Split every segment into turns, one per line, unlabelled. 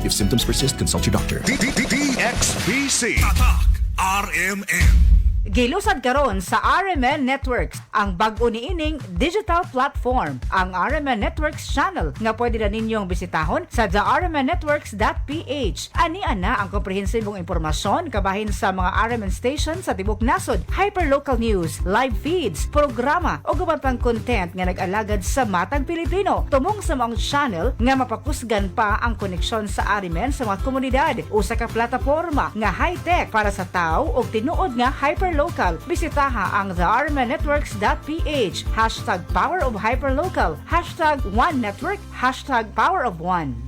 If symptoms persist, consult your doctor.
DXBC Tatak RMN.
Gilusad karon sa RMN Networks ang bag-o niining digital platform, ang RMN Networks channel nga pwede na ninyong bisitahon sa thermnnetworks.ph. Ania na ang komprehensibong impormasyon kabahin sa mga RMN stations sa tibok nasod, hyperlocal news, live feeds, programa o guban pang content nga nag-alagad sa matag Pilipino. Tumong sa mga channel nga mapakusgan pa ang koneksyon sa RMN sa mga komunidad usa ka plataporma nga high-tech para sa tao o tinuod nga hyperlocal. Bisitaha ang thermnnetworks.ph, #Power of Hyperlocal, #OneNetwork, #Power of One.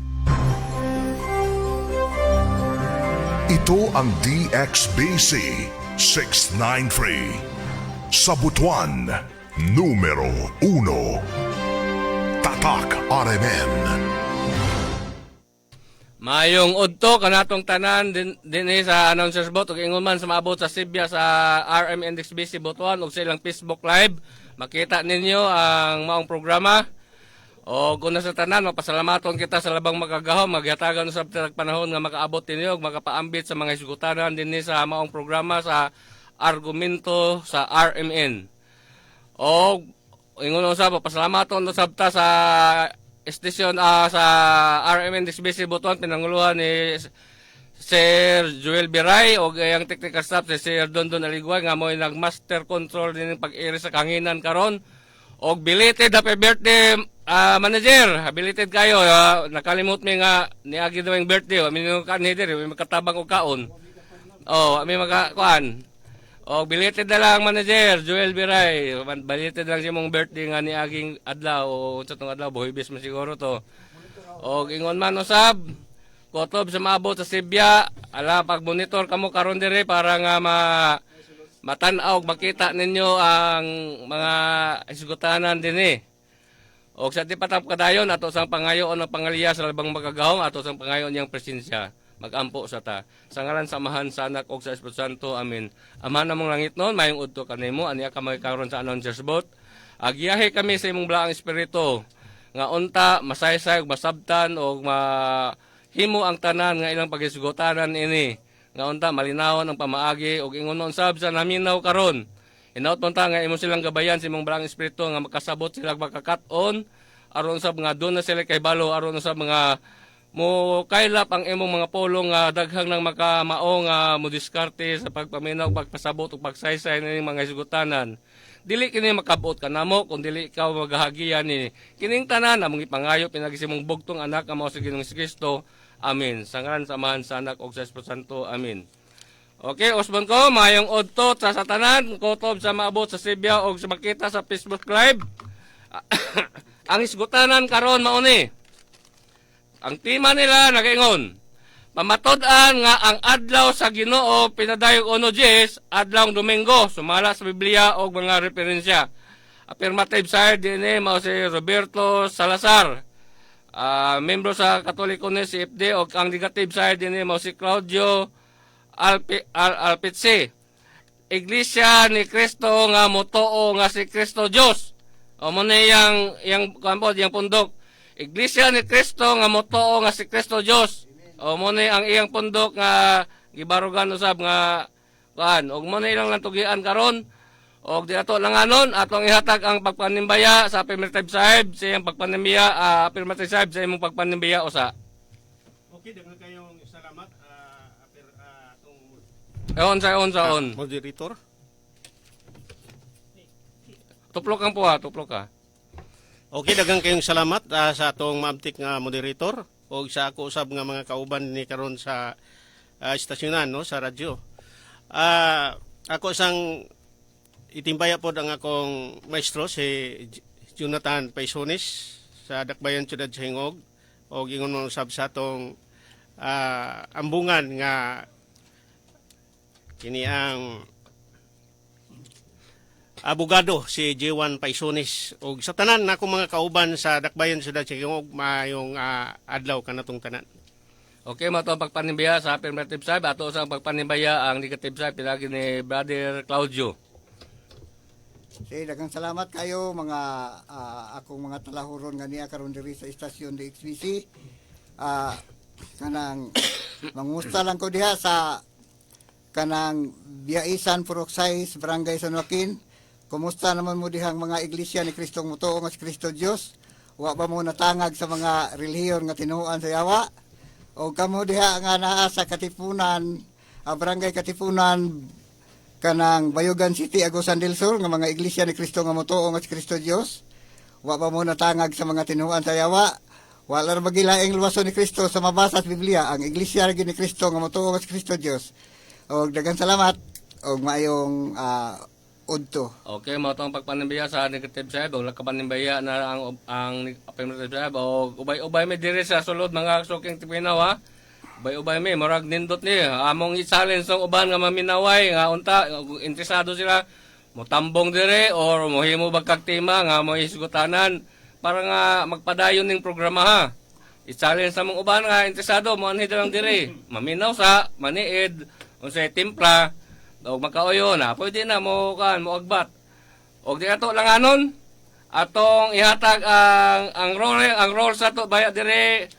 Ito ang DXBC 693 sa Butuan, numero 1. Tatak RMN.
Mayong udto kanatong tanan din sa announcers bot ug ingon man sa maabot sa Sibya sa RMN DXBC Butuan ug sa ilang Facebook Live. Makita ninyo ang maong programa. O kung sa tanan, mapasalamaton kita sa labang magagahom, magyatagan sa panahon nga makaabot ninyo ug makapaambit sa mga isgutanan din sa maong programa sa argumento sa RMN. O ingon usab pasalamaton usab ta sa estasyon sa RMN DXBC Butuan pinanguluhan ni Sir Joel Biray o ang technical staff si Sir Dondon Aligway nga mo nag-master control din pag-iri sa kanginan karon og belated happy birthday manager, belated kayo nakalimot mi nga niagi daw ang birthday mi kanheder mi makatabang og kaon mi makakuan o belated na lang manager Joel Biray, belated lang siya mong birthday nga ni aging adlaw o sa tong adlaw buhibis man siguro to. O ingon man usab kutob sa maabot sa Sibya, ala pag monitor kamo karon dire para nga matan-aw makita ninyo ang mga isgutanan dinhi. O sa di patap kadayon ato sang pangayoon ng pangaliya sa labang magagahong ato sang pangayoon niyang presensya. Magampo sa ta. Sa ngalan samahan sa anak og sa Espiritu Santo. Amen. Amahan namong langit noon, mayong udto kanimo, aniya ka magkaroon sa announcers bot. Agiyahe kami sa imong blaang espiritu. Nga unta, masaysay ug masabtan og mahimo ang tanan nga ilang pagisgutanan ini. Nga unta, malinawon ang pamaagi og ingon nun sab sa naminaw karon. Hinaut mo ta nga imo silang gabayan sa imong blaang espiritu nga makasabot sila magkakaton aron sab nga doon na sila kay balo aron sa mga mo kailap ang imong mga pulong nga daghang nang makamao nga mo diskarte sa pagpaminaw, pagpasabot ug pagsaysay ning mga isgutanan. Dili kini makabot kanamo kun dili ikaw magahagiyan ni kining tanan among ipangayo pinagisimong bugtong anak nga mao si Ginoong Kristo. Amen. Sa ngalan samahan sa anak ug sa Espiritu Santo. Amen. Okay, usbon ko mayong udto sa tanan kutob sa maabot sa Sibya ug sa makita sa Facebook Live. Ang isgutanan karon mao ni ang tema nila nagaingon, pamatod-an nga ang adlaw sa Ginoo pinadayog 1 adlaw Domingo, sumala sa Biblia o mga referensya. Affirmative side din mao si Roberto Salazar, membro sa Katoliko ni CFD o ang negative side din mao si Claudio Alpitsi. Iglesia ni Cristo nga motoo nga si Cristo Dios. O mo ni yang kampod yang pundok. Iglesia ni Cristo nga motoo nga si Cristo Dios. O mo ni ang iyang pundok nga gibarugan usab nga kuan. Og mo ni ilang tugian karon. Og di ato langanon atong ihatag ang pagpanimbaya sa affirmative side sa iyang pagpanimbaya affirmative side sa imong pagpanimbaya usa.
Okay, dengan kayong salamat
On sa on.
moderator.
Tuplok ang puha, tuplok ka.
Okay, daghang kayong salamat sa atong maabtik nga moderator o sa ako usab nga mga kauban ni karon sa istasyonan no sa radyo. Ako sang itimbaya pod ang akong maestro si Jonathan Paisones sa Dakbayan Ciudad Singog o ingon mo usab sa atong ambungan nga kini ang abogado si J1 Paisones og sa tanan nako mga kauban sa Dakbayan Ciudad Singog mayong adlaw kanatong tanan.
Okay, mato ang pagpanimbaya sa affirmative side, ato sa pagpanimbaya ang negative side pinagi ni Brother Claudio.
Okay, daghang salamat kayo mga akong mga talahuron nga niya karon diri sa istasyon DXBC. kanang mangusta lang ko diha sa kanang Biaisan Puroksay sa Barangay San Joaquin. Kumusta naman mo dihang mga iglesia ni Kristong Mutuo nga si Kristo Dios? Wa ba mo natangag sa mga relihiyon nga tinuan sa yawa? O kamo diha nga naa sa Katipunan, Barangay Katipunan kanang Bayugan City, Agusan del Sur nga mga iglesia ni Kristo nga Mutuo nga si Kristo Dios? Wa ba mo natangag sa mga tinuan sa yawa? Wala ra magilaing luwason ni Kristo sa mabasa sa Biblia ang iglesia lagi ni Kristo nga Mutuo nga si Kristo Dios. Og daghang salamat og maayong udto.
Okay, mo tong pagpanimbiya sa negative side o nakapanimbiya na ang affirmative side o ubay-ubay may diri sa sulod mga suking tipinaw ha. Ubay-ubay may murag nindot ni among i-challenge ang uban nga maminaway nga unta interesado sila mo tambong diri or mohimo bagkag tema nga mo isgutanan para nga magpadayon ning programa ha. I-challenge sa mong uban nga interesado mo anhi lang diri maminaw sa maniid unsay timpla og makauyo na pwede na mo kan mo agbat og di ato lang anon atong ihatag ang role sa to baya dire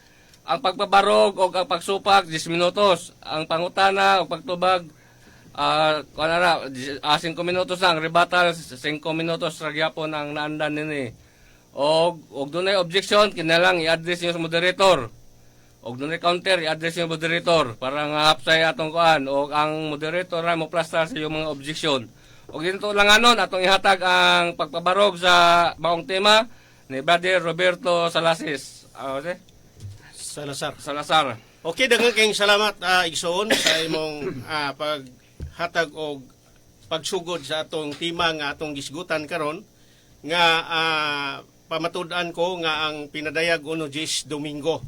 ang pagpabarog og ang pagsupag 10 minutos ang pangutana og pagtubag kanara 5 minutos ang rebuttal 5 minutos ra gyapon ang naandan nini og dunay objection kinalang i-address niyo sa moderator. Og dunay counter i-address yung moderator para nga hapsay atong kuan og ang moderator ra mo plastar sa yung mga objection. Og dito lang anon atong ihatag ang pagpabarog sa baong tema ni Brother Roberto Salasis. Okay? Salazar.
Okay, daghang kayong salamat igsoon sa imong paghatag og pagsugod sa atong tema nga atong gisgutan karon nga pamatud-an ko nga ang pinadayag uno Jis Domingo.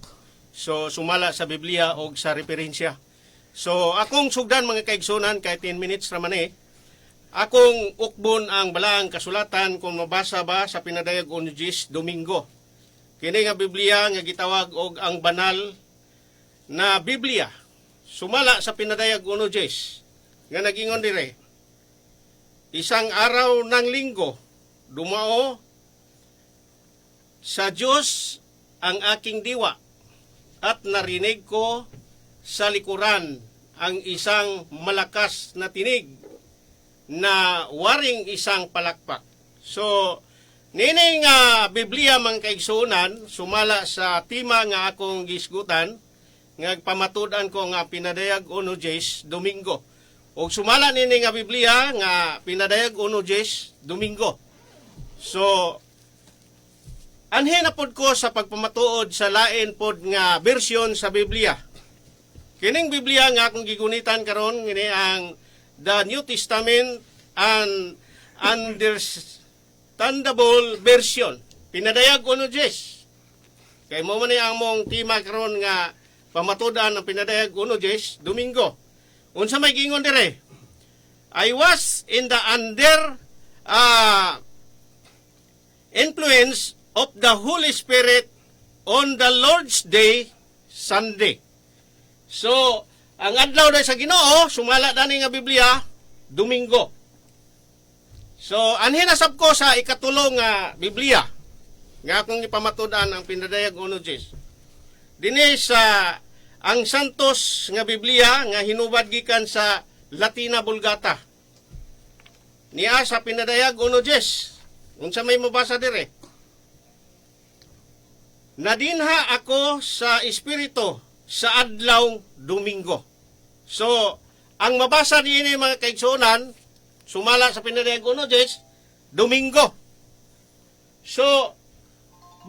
So, sumala sa Biblia o sa referensya. So, akong sugdan mga kaigsunan, kahit 10 minutes naman akong ukbon ang balaang kasulatan kung mabasa ba sa pinadayag o Jis Domingo. Kini nga Biblia nga gitawag og ang banal na Biblia. Sumala sa pinadayag o Jis nga nagingon dire. Isang araw ng linggo, dumao sa Diyos ang aking diwa. At narinig ko sa likuran ang isang malakas na tinig na waring isang palakpak. So, nining Biblia mga kaigsunan, sumala sa tema nga akong gisgutan, nga pamatudan ko nga pinadayag uno Jis Domingo. O sumala nining Biblia nga pinadayag uno Jis Domingo. So, anhin na pod ko sa pagpamatuod sa lain pod nga bersyon sa Biblia. Kining Biblia nga akong gigunitan karon ngini ang the New Testament and understandable version. Pinadayag uno Jis. Kay mo man ang mong tema karon nga pamatudan ng pinadayag uno Jis Domingo. Unsa may gingon dire? I was in the influence of the Holy Spirit on the Lord's Day, Sunday. So, ang adlaw na sa Ginoo, sumala dani nga Biblia, Domingo. So, anhin nasab ko sa ikatulong nga Biblia, nga akong ipamatudan ang pinadayag uno Jis. Dini sa ang Santos nga Biblia, nga hinubad gikan sa Latina Vulgata. Niya sa pinadayag uno Jis. Unsa may mabasa dire? Nadinha ako sa Espiritu sa adlaw Domingo. So, ang mabasa niini mga kaigsunan, sumala sa pinadayag uno Jis, Domingo. So,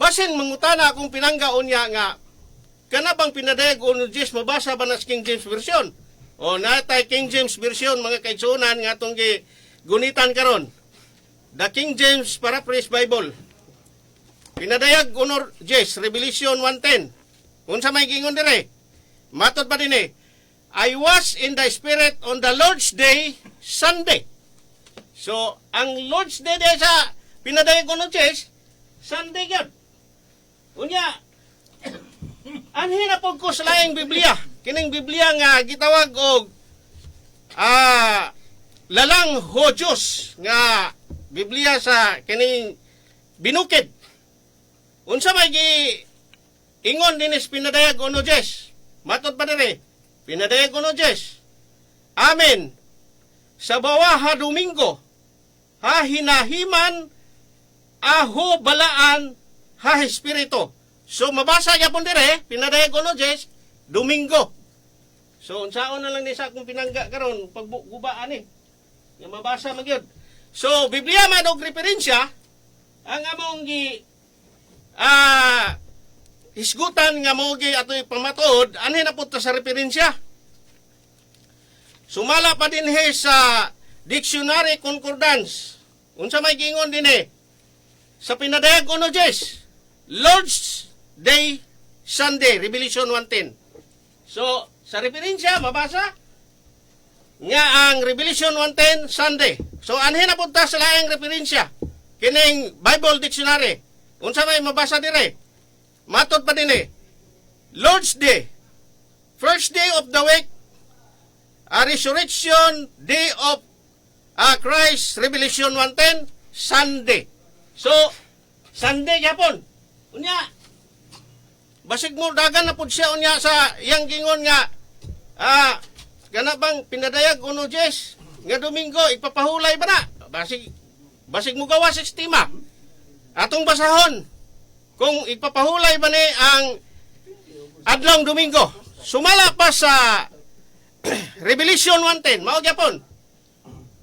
basin mangutana akong pinanggaon niya nga, kana bang pinadayag uno Jis, mabasa ba na sa King James Version? O natay King James Version mga kaigsunan nga itong gunitan karon. The King James Paraphrase Bible. Pinadayag unor Jis, Revelation 1:10. Unsa may gingon dire? Matod pa dinhi. I was in the Spirit on the Lord's Day, Sunday. So, ang Lord's Day day sa pinadayag unor Jis, Sunday gyud. Unya, anhin na po ko sa laing Biblia. Kining Biblia nga gitawag og lalang Hodyos nga Biblia sa kining binukid. Unsa may ingon dinis pinadayag uno Jis? Matod pa dire, pinadayag ko no Diyos. Amen. Sa bawaha Domingo, ha hinahiman, aho balaan, ha espiritu. So mabasa niya po dire, pinadayag ko no Diyos, Domingo. So unsaon na lang ni sa akong pinangga karon paggubaan eh. Nga mabasa man gyud. So Biblia man og referensya ang among gi hisgutan nga mo gi atoy pamatuod anhi na pud ta sa referensya. Sumala pa din sa Dictionary Concordance. Unsa may gingon din sa pinadayag ko no Diyos, Lord's Day Sunday, Revelation 1:10. So, sa referensya, mabasa nga ang Revelation 1:10, Sunday. So, anhin na punta sa laing referensya. Kining Bible Dictionary. Unsa may mabasa dire? Matod pa din Lord's Day, first day of the week, a resurrection day of Christ, Revelation 1:10, Sunday. So, Sunday yapon. Unya, basig mo dagan na pud siya unya sa iyang gingon nga kana bang pinadayag uno Diyos nga Domingo ipapahulay ba na? Basig mo gawa sa estima. Atong basahon kung ipapahulay ba ni ang adlong Domingo. Sumala pa sa Revelation 1:10, mao gyapon.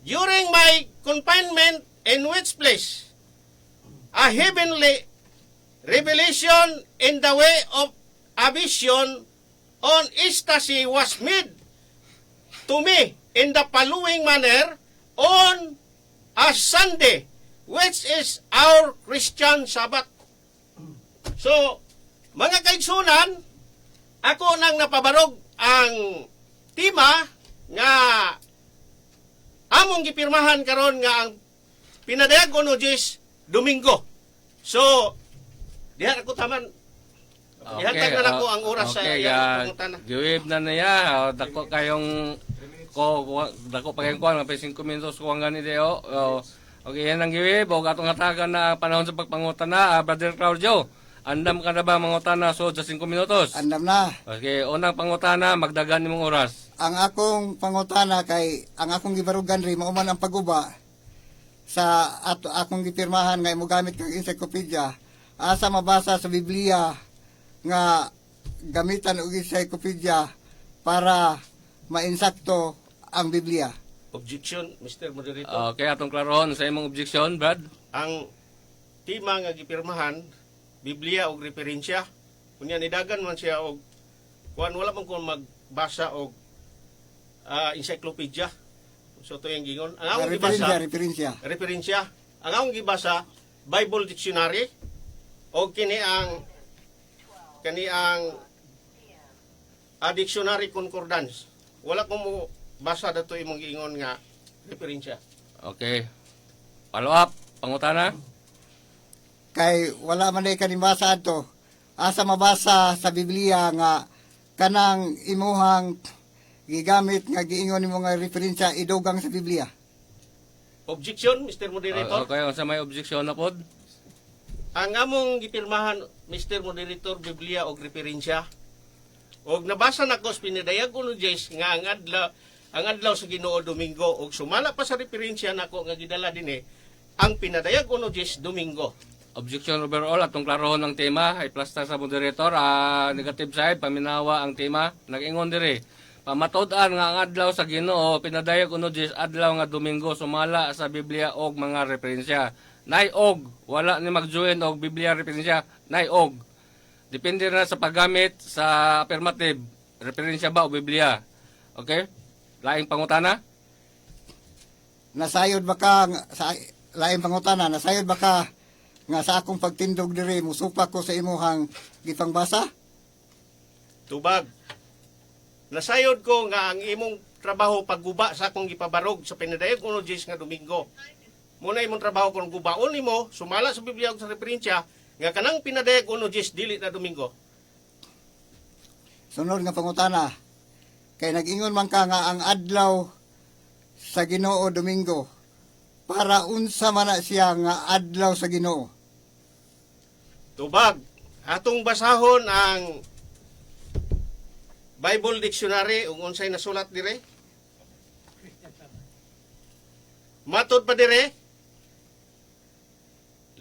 During my confinement in which place a heavenly revelation in the way of a vision on ecstasy was made to me in the following manner on a Sunday, which is our Christian Sabbath. So, mga kaigsunan, ako nang napabarog ang tema nga among gipirmahan karon nga ang pinadayag ko no Diyos Domingo. So, diha ako taman. Ihatag na lang ko ang oras sa iyang pangutana.
Giwib na niya. Dako kayong dako pa kayong kuhan. Kapag 5 minutos kuhan gani deo. Okay, yan ang giwib. O atong hatagan na panahon sa pagpangutana. Brother Claudio, andam ka na ba mangutana so sa 5 minutos?
Andam na.
Okay, unang pangutana, magdagan nimong oras.
Ang akong pangutana kay ang akong gibarugan ri mao man ang paguba sa akong gipirmahan nga imo gamit kang encyclopedia. Asa mabasa sa Biblia nga gamitan og encyclopedia para mainsakto ang Biblia.
Objection, Mr. Moderator.
Okay, atong klarohon sa imong objection, Brad.
Ang tema nga gipirmahan, Biblia og referensya. Kunya nidagan man siya og kuan wala man ko magbasa og encyclopedia. So to yung gingon. Ang akong gibasa referensya. Ang akong gibasa Bible Dictionary o kini ang Dictionary Concordance. Wala ko mo basa dato imong giingon nga referensya.
Okay. Follow up, pangutana.
Kay wala man ay kanibasa ato. Asa mabasa sa Biblia nga kanang imuhang gigamit nga giingon nimo nga referensya idugang sa Biblia.
Objection, Mr. Moderator.
Okay, unsa may objection na pod?
Ang among gipirmahan, Mr. Moderator, Biblia og referensya. Og nabasa nako sa pinadayag ko no Diyos nga ang adlaw sa Ginoo Domingo og sumala pa sa referensya nako nga gidala dinhi ang pinadayag ko no Diyos Domingo.
Objection overall, atong klarohon ang tema. Ay plasta sa moderator. Negative side, paminawa ang tema. Nag-ingon dire. Pamatod-an nga ang adlaw sa Ginoo, pinadayag uno Diyos adlaw nga Domingo, sumala sa Biblia og mga referensya. Nay og, wala ni mag-join og Biblia referensya. Nay og. Depende na sa paggamit sa affirmative. Referensya ba o Biblia? Okay? Laing pangutana?
Nasayod ba ka sa laing pangutana, nasayod ba ka nga sa akong pagtindog diri musupak ko sa imuhang gipangbasa?
Tubag. Nasayod ko nga ang imong trabaho pagguba sa akong gipabarog sa pinadayag ko no Diyos nga Domingo. Muna imong trabaho kung gubaon nimo, sumala sa Biblia ug sa referensya nga kanang pinadayag ko no Diyos dili na Domingo.
Sunod nga pangutana. Kay nag-ingon man ka nga ang adlaw sa Ginoo Domingo para unsa man na siya nga adlaw sa Ginoo.
Tubag. Atong basahon ang Bible Dictionary ug unsay nasulat dire. Matod pa dire,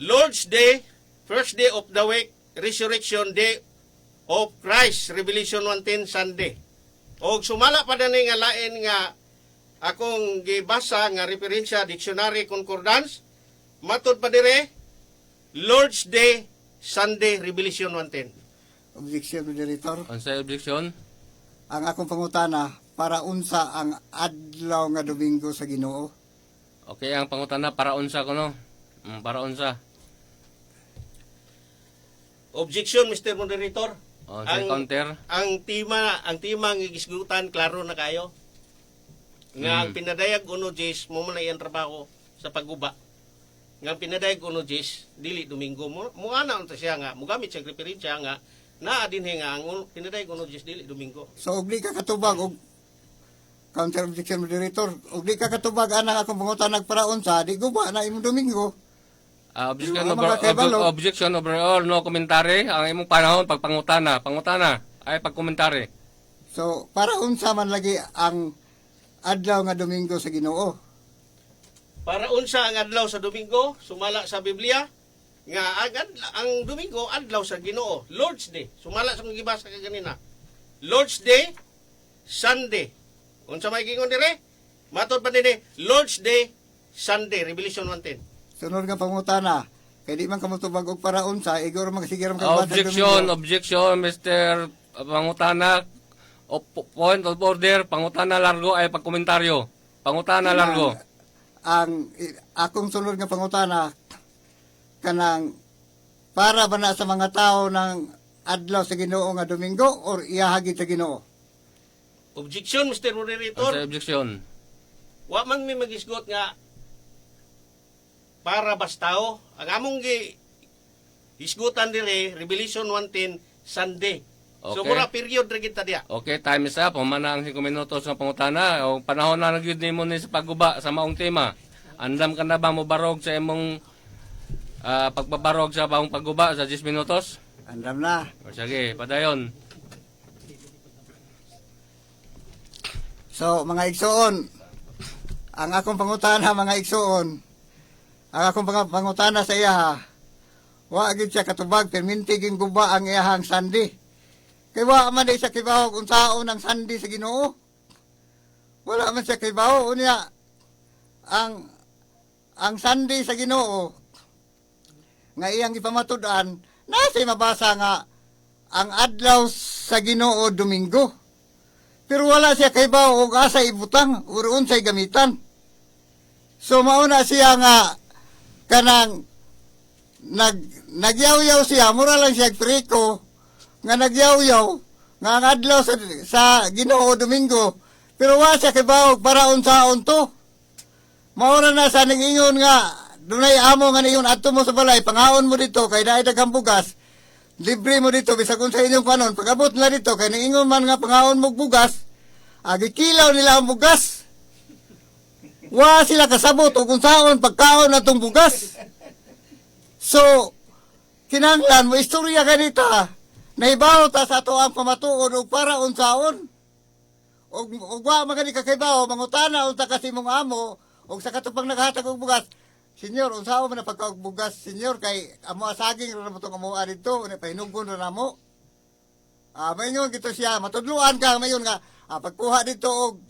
Lord's Day, first day of the week, Resurrection Day of Christ, Revelation 1:10 Sunday. Og sumala pa dani nga lain nga akong gibasa nga referensya dictionary concordance, matod pa dire, Lord's Day, Sunday, Revelation 1:10.
Objection, Moderator.
Unsay objection?
Ang akong pangutana, para unsa ang adlaw nga Domingo sa Ginoo?
Okay, ang pangutana para unsa kuno? Para unsa?
Objection, Mr. Moderator.
Unsay counter?
Ang tema nga gisgutan klaro na kayo. Nga ang pinadayag uno Jis mo man iyang trabaho sa pagguba. Nga ang pinadayag uno Jis dili Domingo mo ana unta siya nga mogamit siya referensya nga naa dinhi nga ang pinadayag uno Jis dili Domingo.
So, ug di ka katubag, og counter objection, Moderator, ug di ka katubag anang akong pangutana para unsa, di guba na imong Domingo.
Objection overall, no commentary. Ang imong panahon pagpangutana, pangutana ay pagkomentary.
So, para unsa man lagi ang adlaw nga Domingo sa Ginoo?
Para unsa ang adlaw sa Domingo sumala sa Biblia nga ang Domingo adlaw sa Ginoo, Lord's Day. Sumala sa kong gibasa kanina. Lord's Day, Sunday. Unsa may gingon dire? Matod pa dinhi, Lord's Day, Sunday, Revelation 1:10.
Sunod nga pangutana, kay di man kamutubag og para unsa, igor magsigiram ka
Objection, Mr. Pangutana. Point of order, pangutana largo ay pagkomentaryo. Pangutana largo.
Akong sunod nga pangutana, kanang para ba na sa mga tao ng adlaw sa Ginoo nga Domingo or iyahagi sa Ginoo?
Objection, Mr. Moderator.
Unsay objection?
Wa man mi magisgot nga para bastao. Ang among isgutan dire Revelation 1:10 Sunday. So
Okay.
mura period ra kita diya.
Okay, time is up. Humana ang 5 minutos ng pangutana. O panahon na nagyud nimo ni sa pagguba sa maong tema. Andam ka na ba mo barog sa imong pagbabarog sa maong pagguba sa 10 minutos?
Andam na.
O sige, padayon.
So, mga igsoon, ang akong pangutana, mga igsoon, ang akong pangutana sa iya, wa gid siya katubag, permintiging guba ang iyahang sandi. Kay wa man di siya kibawog unsaon ang sandi sa Ginoo. Wala man siya kibaw unya ang sandi sa Ginoo nga iyang ipamatud-an nasa mabasa nga ang adlaw sa Ginoo Domingo. Pero wala siya kibaw og asa ibutang or unsay gamitan. So mauna siya nga kanang nagyaw-yaw siya, mura lang siya priko nga nagyaw-yaw nga ang adlaw sa Ginoo Domingo, pero wa siya kibaw para unsaon to. Maura na sa ningingon nga dunay amo nga ningon adto mo sa balay, pangaon mo dito kay daay daghang bugas, libre mo dito bisag unsa inyong kanon, pag-abot na dito kay ningon man nga pangaon mo bugas, gikilaw nila ang bugas. Wa sila kasabot og unsaon pagkaon natong bugas. So kinahanglan mo istorya ganita. Naibaw ta sa ato ang pamatuod og para unsaon. Og wa magani kakaibaw mangutana unta kasi mong amo og sa katupang naghatag og bugas. Senyor, unsaon man pagkaog bugas, senyor, kay amo asaging ra mo tong amo adto, unya pahinugon ra namo. Mayon gito siya, matudluan ka mayon nga pagkuha dito og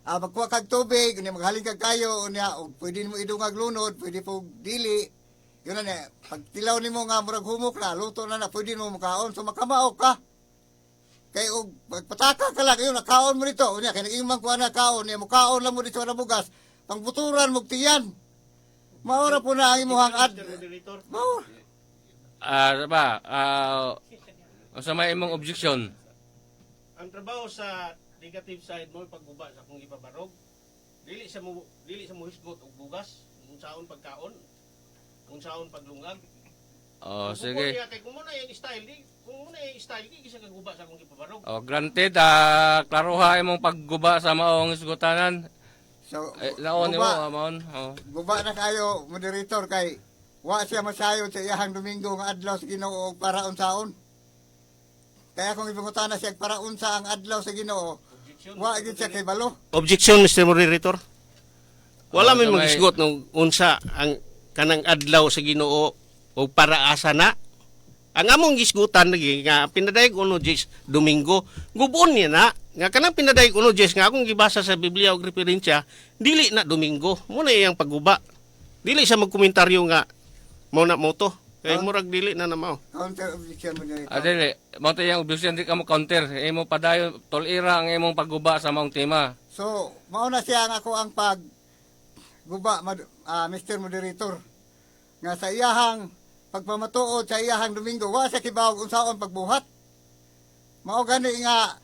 magkuha kag tubig, unya maghalin kag kayo, unya og pwede mo idungag lunod, pwede po dili. Yun na pag tilaw nimo nga murag humok na, luto na pwede mo makaon, so makamaok ka. Kay og pagpataka ka lang, yun, nakaon mo dito, unya, kaya naging kuha na kaon, niya, mukaon lang mo dito na bugas, pangbuturan mo tiyan. Maura po na ang imuhang
Sa may imong objection.
Ang trabaho sa negative side mo pagguba sa kung ipabarog, dili sa mo hisgot og bugas, unsaon pagkaon, unsaon paglungag.
Sige.
Kay kung muna yung style, di gisa kaguba sa kung ipabarog.
Granted, klaroha imong pagguba sa maong isgutanan.
So,
Naon mo, amon.
guba na kayo, moderator, kay wa siya masayon sa iyahang Domingo nga adlaw sa Ginoo og para unsaon. Kaya kung ipangutana siya para unsa ang adlaw sa Ginoo, wa gyud siya kay balo.
Objection, Mr. Moderator. Wala may
may-
magisgot ng unsa ang kanang adlaw sa Ginoo o para asa na. Ang among gisgutan lagi nga pinadayag uno Jes Domingo, gubon niya na nga kanang pinadayag uno Jes nga akong gibasa sa Biblia og referensya, dili na Domingo. Muna iyang pagguba. Dili siya magkomentaryo nga mao na mo to. Kay murag dili na mao.
Counter objection mo dito.
Adili, mo yung objection di ka mo counter. Imo padayon tolira ang imong pagguba sa maong tema.
So, mao na siya ang ako ang Mr. Moderator. Nga sa iyahang pagpamatuod sa iyahang Domingo, wa siya kibawag unsaon pagbuhat. Mao gani nga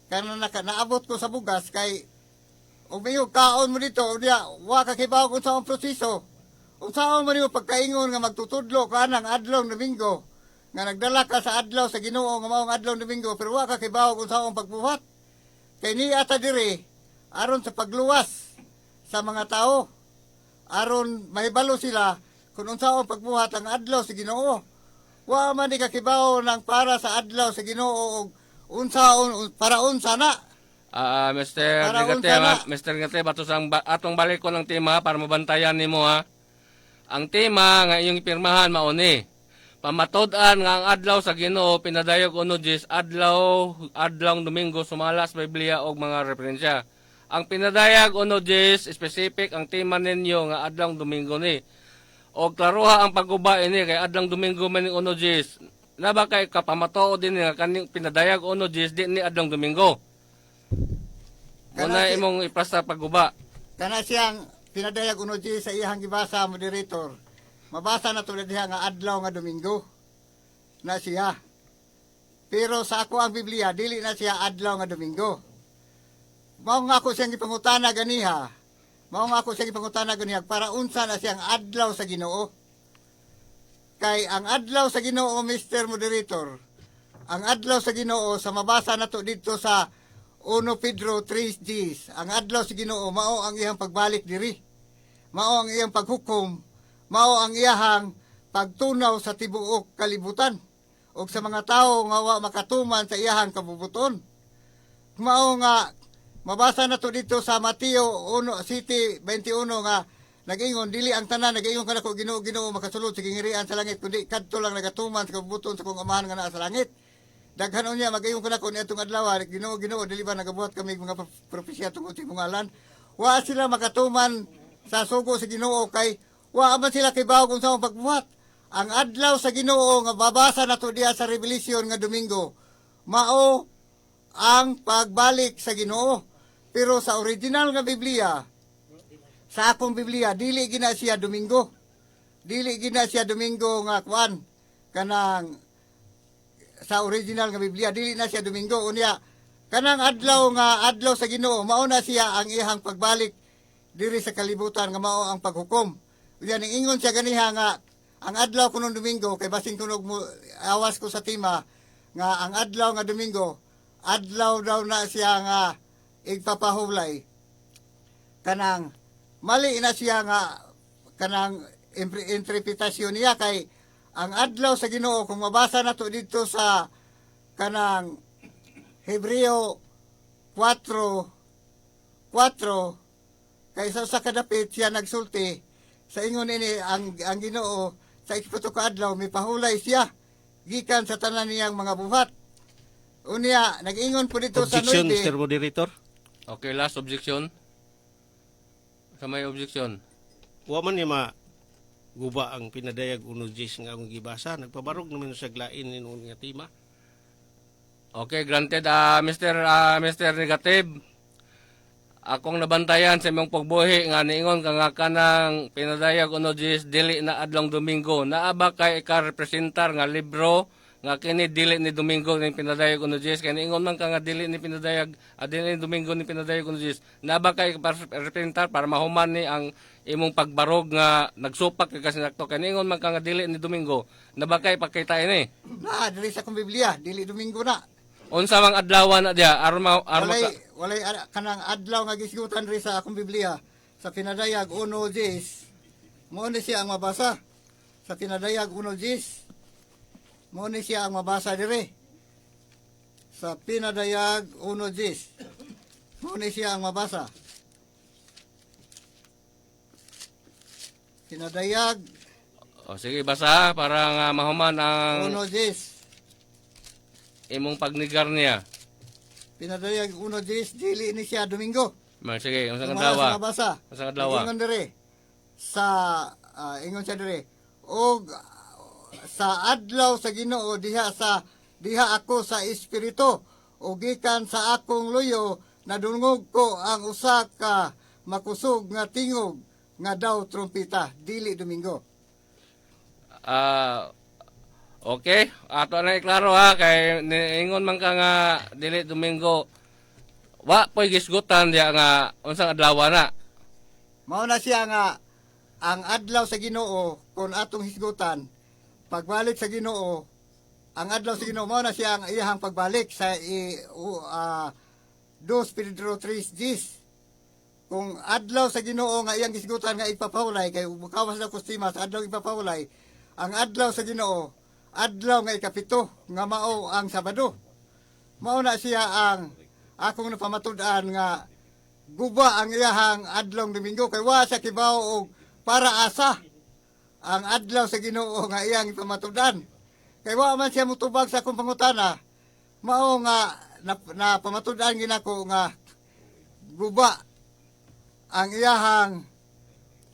kana naabot ko sa bugas kay ug mayong kaon mo dito unya wa ka kibawag unsaon proseso. Unsaon man niyo pagkaingon nga magtutudlo ka ng adlaw Domingo nga nagdala ka sa adlaw sa Ginoo nga maong adlaw Domingo pero wa ka kibawag unsaon pagbuhat. Kay niya ta diri aron sa pagluwas sa mga tao aron mahibalo sila kung unsaon pagbuhat ang adlaw sa Ginoo. Wa man ni kakibaw ng para sa adlaw sa Ginoo og unsaon para unsa na.
Mr.
Para
Negate,
unsa na?
Mr. Negate, atong balik ko ng tema para mabantayan nimo ha. Ang tema nga iyong ipirmahan mauni. Pamatod-an nga ang adlaw sa Ginoo pinadayog uno Jes adlaw Domingo sumalas Biblia og mga referensya. Ang pinadayag uno Jes specific ang tema ninyo nga adlaw Domingo ni. Og klaruha ang pagguba ini kay adlaw Domingo man uno Jes. Na ba kay kapamato din nga kaning pinadayag uno Jes di ni adlaw Domingo. Una imong iprasa pagguba.
Kana siyang pinadayag uno sa iyang gibasa moderator. Mabasa na to diha nga adlaw nga Domingo na siya. Pero sa ako ang Biblia dili na siya adlaw nga Domingo. Mao nga ako siyang ipangutana ganiha. Para unsa na siyang adlaw sa Ginoo. Kay ang adlaw sa Ginoo Mr. Moderator. Ang adlaw sa Ginoo sa mabasa na to dito sa 1 Pedro 3:10. Ang adlaw sa Ginoo mao ang iyang pagbalik diri. Mao ang iyang paghukom, mao ang iyang pagtunaw sa tibuok kalibutan ug sa mga tawo nga wa makatuman sa iyang kabubuton. Mao nga mabasa na to dito sa Mateo 1:21 nga nag-ingon dili ang tanan nag-ingon kanako Ginoo makasulod sa gingirian sa langit kundi kadto lang nagatuman sa kabubuton sa kong amahan nga naa sa langit. Daghan unya mag-ingon kanako niadtong adlaw Ginoo dili ba nagabuhat kami mga propesya tungod sa imong ngalan. Wa sila makatuman sa sugo sa Ginoo kay wa man sila kibawag kung saan pagbuhat. Ang adlaw sa Ginoo nga babasa nato diha sa Revelation nga Domingo mao ang pagbalik sa Ginoo. Pero sa original nga Biblia, sa akong Biblia dili gina siya Domingo. Dili gina siya Domingo nga kuan kanang sa original nga Biblia dili na siya Domingo unya kanang adlaw sa Ginoo mao na siya ang iyang pagbalik diri sa kalibutan nga mao ang paghukom. Unya ning ingon siya ganiha nga ang adlaw kuno Domingo kay basin kuno awas ko sa tema nga ang adlaw nga Domingo adlaw daw na siya nga igpapahulay kanang mali na siya nga kanang interpretasyon niya kay ang adlaw sa Ginoo kung mabasa nato dito sa kanang Hebreo 4:4 kaysa sa kadapit siya nagsulti sa ingon ini ang Ginoo sa ikapito ka adlaw mipahulay siya gikan sa tanan niyang mga buhat. Unya nag-ingon po dito
Objection,
sa 9.
Mr. Moderator.
Okay, last objection. Sa may objection.
Wa man niya guba ang pinadayag uno Jes nga akong gibasa. Nagpabarog naman sa glain ninon nga tema.
Okay, granted Mr. Negative. Akong nabantayan sa imong pagbuhi nga niingon ka nga kanang pinadayag uno Jes dili na adlaw Domingo. Naa ba kay ka-representar nga libro nga kini dili ni Domingo ni pinadayag uno Jes kay niingon man ka nga dili ni pinadayag dili ni Domingo ni pinadayag uno Jes. Naa ba kay representar para mahuman ni ang imong pagbarog nga nagsupak kasi nakto kay niingon man ka nga dili ni Domingo. Naa ba kay pakita ini?
Na dili sa akong Biblia dili Domingo na.
Unsa mang adlaw na diya aron
Walay kanang adlaw nga gisgutan ri sa akong Biblia sa pinadayag 1:10 mo ni siya ang mabasa sa pinadayag 1:10 mo ni siya ang mabasa dire sa pinadayag 1:10. Muna siya ang mabasa. Pinadayag
O sige, basa para nga mahuman ang
1:10.
imong pagnigar niya.
Pinadayag 1:10, dili ni siya Domingo.
Sige, unsang
Muna
adlaw?
sa mabasa.
Unsang adlaw?
Ingon dire sa ingon siya dire og sa adlaw sa Ginoo diha ako sa espiritu o gikan sa akong luyo nadungog ko ang usa ka makusog nga tingog nga daw trompeta dili Domingo.
Okay, ato na iklaro ha kay ingon man ka nga dili Domingo. Wa poy gisgutan diya nga unsang adlaw na.
Mao na siya nga ang adlaw sa Ginoo kung atong hisgutan pagbalik sa Ginoo ang adlaw sa Ginoo mao na siya ang iyahang pagbalik sa 2 Pedro 3:10. Kung adlaw sa Ginoo nga iyang hisgutan nga ipapawlay kay mukawas na kustima sa adlaw ipapawlay ang adlaw sa Ginoo adlaw nga ikapito nga mao ang Sabado. Mao na siya ang akong napamatud-an nga guba ang iyahang adlaw Domingo kay wa sa kibaw og para asa ang adlaw sa Ginoo nga iyang ipamatud-an. Kay wa man siya mutubag sa akong pangutana. Mao nga na pamatud-an ginako nga guba ang iyahang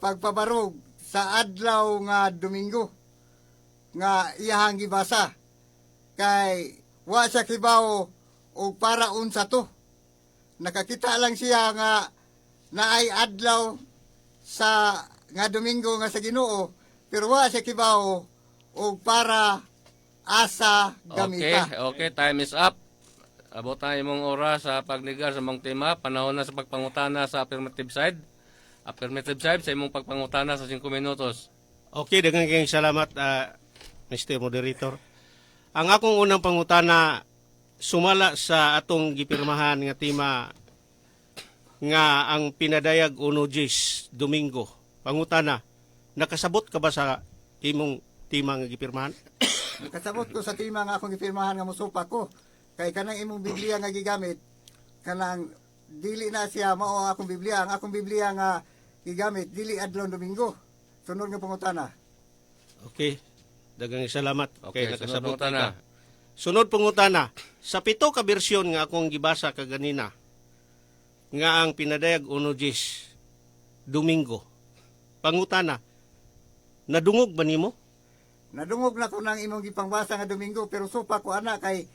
pagpabarog sa adlaw nga Domingo nga iyahang gibasa kay wa sa kibaw og para unsa to. Nakakita lang siya nga naay adlaw sa nga Domingo nga sa Ginoo pero wa siya kibaw og para asa gamita.
Okay, time is up. Abot na imong oras sa pagligar sa mong tema. Panahon na sa pagpangutana sa affirmative side. Affirmative side sa imong pagpangutana sa 5 minutos.
Okay, daghang kayong salamat, Mr. Moderator. Ang akong unang pangutana sumala sa atong gipirmahan nga tema nga ang pinadayag 1:10 Domingo. Pangutana, nakasabot ka ba sa imong tema nga gipirmahan?
Kasabot ko sa tema nga akong gipirmahan nga mosupa ko. Kay kanang imong Biblia nga gigamit, kanang dili na siya mao ang akong Biblia. Ang akong Biblia nga gigamit, dili adlaw Domingo. Sunod nga pangutana.
Okay, daghang salamat.
Okay,
nakasabot
sunod na.
ka. Sunod pangutana, sa 7 ka bersyon nga akong gibasa kaganina, nga ang pinadayag 1:10 Domingo. Pangutana, nadungog ba nimo?
Nadungog na ko nang imong gipangbasa nga Domingo pero supa ko ana kay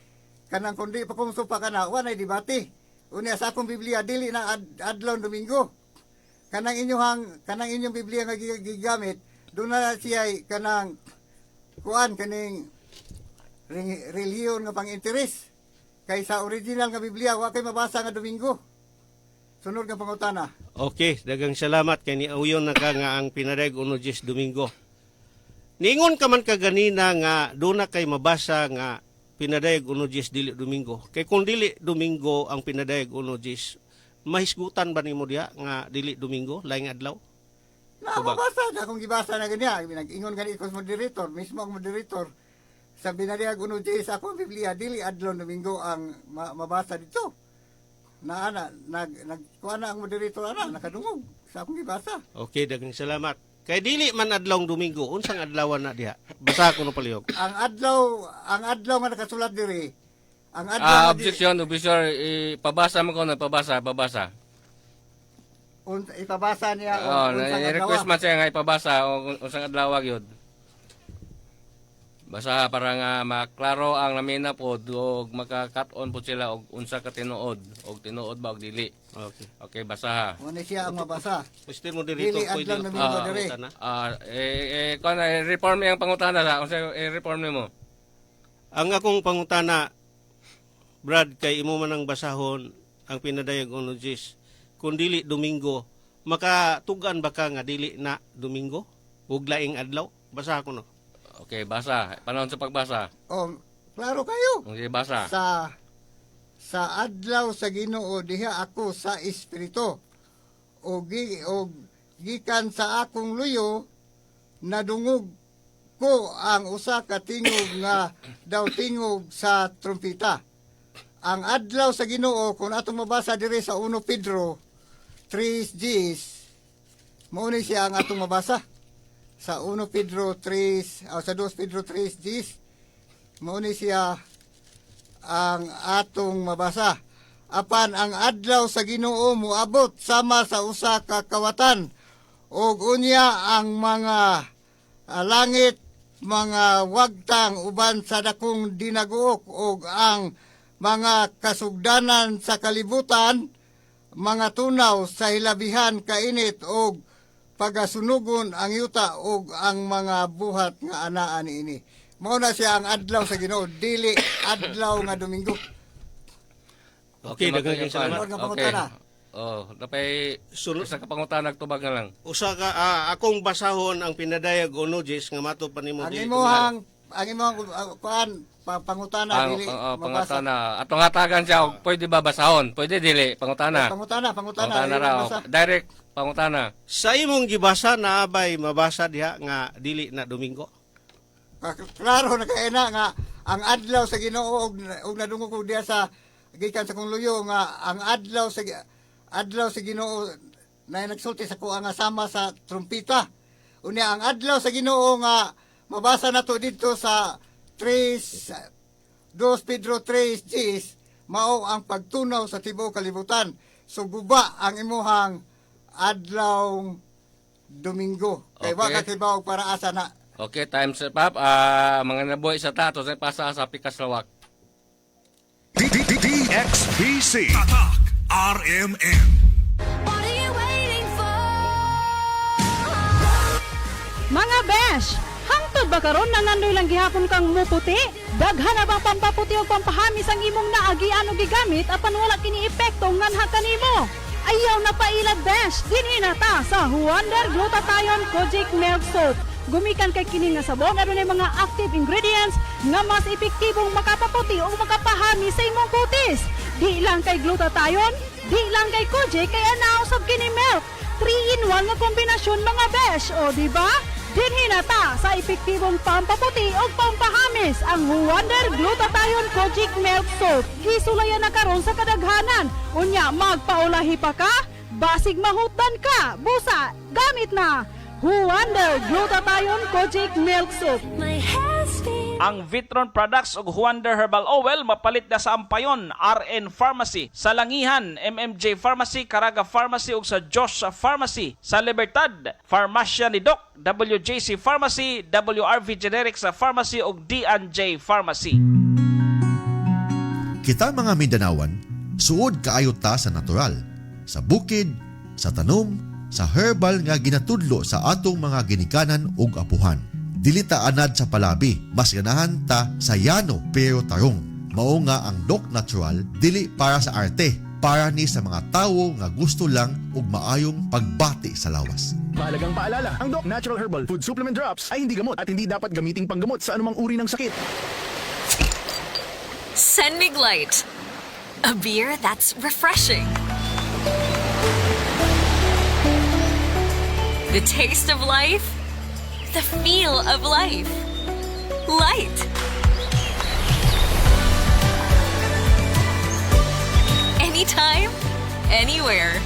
kanang kundi pa kung supa kana wa nay debate. Unya sa akong Biblia dili na adlaw Domingo. Kanang inyong Biblia nga gigamit doon na siya kanang kuan kaning relihiyon nga pang-interes. Kay sa original nga Biblia wa kay mabasa nga Domingo. Sunod nga pangutana.
Okay, daghang salamat kay niuyon na ka nga ang pinadayag 1:10 Domingo. Ningon ka man kaganina nga doon na kay mabasa nga pinadayag 1:10 dili Domingo. Kay kung dili Domingo ang pinadayag 1:10, mahisgutan ba nimo diha nga dili Domingo laing adlaw?
Mabasa na akong gibasa na ganiya. Nag-ingon gani ko sa moderator, mismo ang moderator. Sa binariyag 1:10 sa akong Biblia, dili adlaw Domingo ang mabasa dito. Nagkuha na ang moderator nakadungog sa akong gibasa.
Okay, daghang salamat. Kay dili man adlaw Domingo, unsang adlawan na diha? Basa ko no palihog.
Ang adlaw nga nakasulat diri. Ang adlaw
Objection, ipabasa mo ko na babasa.
Ipabasa niya unsang
request
adlaw.
man siya nga ipabasa o unsang adlaw gyud. Basa para nga maklaro ang lamina pod og maka-cut-on po sila og unsa ka tinuod og tinuod ba og dili.
Okay.
Okay, basa ha.
Muna siya ang mabasa.
Mr. Moderator,
Dili
pwede
adlaw Domingo diri.
Reform yung pangutana sa unsa reform nimo.
Ang akong pangutana, Brad, kay imo man ang basahon ang pinadayag 1:10. Kung dili Domingo, makatugan ba ka nga dili na Domingo? Ug laing adlaw? Basa ko no.
Okay, basa. Panahon sa pagbasa.
Klaro kayo.
Okay, basa.
Sa adlaw sa Ginoo diha ako sa espiritu. O gikan sa akong luyo nadungog ko ang usa ka tingog nga daw tingog sa trompeta. ang adlaw sa Ginoo kung atong mabasa diri sa 1 Pedro 3:10 mao ni siya ang atong mabasa sa 1 Pedro 3 o sa 2 Pedro 3:10 mao ni siya ang atong mabasa. Apan ang adlaw sa Ginoo moabot sama sa usa ka kawatan ug unya ang mga langit mga wagtang uban sa dakong dinaguok ug ang mga kasugdanan sa kalibutan, mga tunaw sa hilabihan kainit ug pagasunugon ang yuta ug ang mga buhat nga anaan ini. Mao na siya ang adlaw sa Ginoo, dili adlaw nga Domingo.
Okay, daghang kayong salamat.
Nga pangutana.
Oh, napay sa kapangutana nagtubag na lang.
Usa ka akong basahon ang pinadayag Onojis nga mato pa nimo
Ang
dili
imong kuan pangutana dili mabasa.
Pangutana. Atong hatagan siya, pwede ba basahon? Pwede dili, pangutana.
Pangutana
Pangutana
dili
raw.
mabasa.
Direct pangutana.
Sa imong gibasa na abay mabasa diha nga dili na Domingo.
Klaro na kay na nga ang adlaw sa Ginoo ug nadungog ko diha sa gikan sa kong luyo nga ang adlaw sa Ginoo na nagsulti sa kuha nga sama sa trumpita. Unya ang adlaw sa Ginoo nga mabasa nato dito sa 2 Pedro 3:10 mao ang pagtunaw sa tibuok kalibutan. So guba ang imuhang adlaw Domingo. Kay wa ka tibaw para asa na.
Okay, time's up. Mga nabuhay sa tato sa pasa sa pikas lawak.
DXBC Tatak RMN.
What are you waiting for?
Mga besh, hangtod ba karon nangandoy lang gihapon kang muputi? Daghan na bang pampaputi o pampahamis ang imong naagian o gigamit apan wala kini epekto nganha kanimo? Ayaw na pailad besh, dinhi na ta sa Wonder Glutathione Kojic Milk Soap. Gumikan kay kini nga sabon adunay mga active ingredients nga mas epektibong makapaputi o makapahami sa imong kutis. Di lang kay glutathione, di lang kay Kojic kay anaa usab kini milk. 3-in-1 nga kombinasyon mga besh, o di ba? Dinhi na ta sa epektibong pampaputi o pampahamis ang Wonder Glutathione Kojic Milk Soap. Gisulayan na karon sa kadaghanan. Unya magpaulahi pa ka? Basig mahutan ka. Busa, gamit na. Wonder Glutathione Kojic Milk Soap.
My hair's been
Ang Vitron Products ug Wonder Herbal Oil mapalit na sa Ampayon, RN Pharmacy, sa Langihan, MMJ Pharmacy, Caraga Pharmacy ug sa Josh Pharmacy, sa Libertad, Farmasya ni Doc, WJC Pharmacy, WRV Generics Pharmacy ug D&J Pharmacy.
Kita mga Mindanawan, suod kaayo ta sa natural, sa bukid, sa tanom, sa herbal nga ginatudlo sa atong mga ginikanan ug apuhan. Dili ta anad sa palabi, mas ganahan ta sa yano pero tarong. Mao nga ang Doc Natural dili para sa arte, para ni sa mga tawo nga gusto lang ug maayong pagbati sa lawas.
Mahalagang paalala, ang Doc Natural Herbal Food Supplement Drops ay hindi gamot at hindi dapat gamiting panggamot sa anumang uri ng sakit.
Senmig Light, a beer that's refreshing. The taste of life, the feel of life. Light. Anytime, anywhere.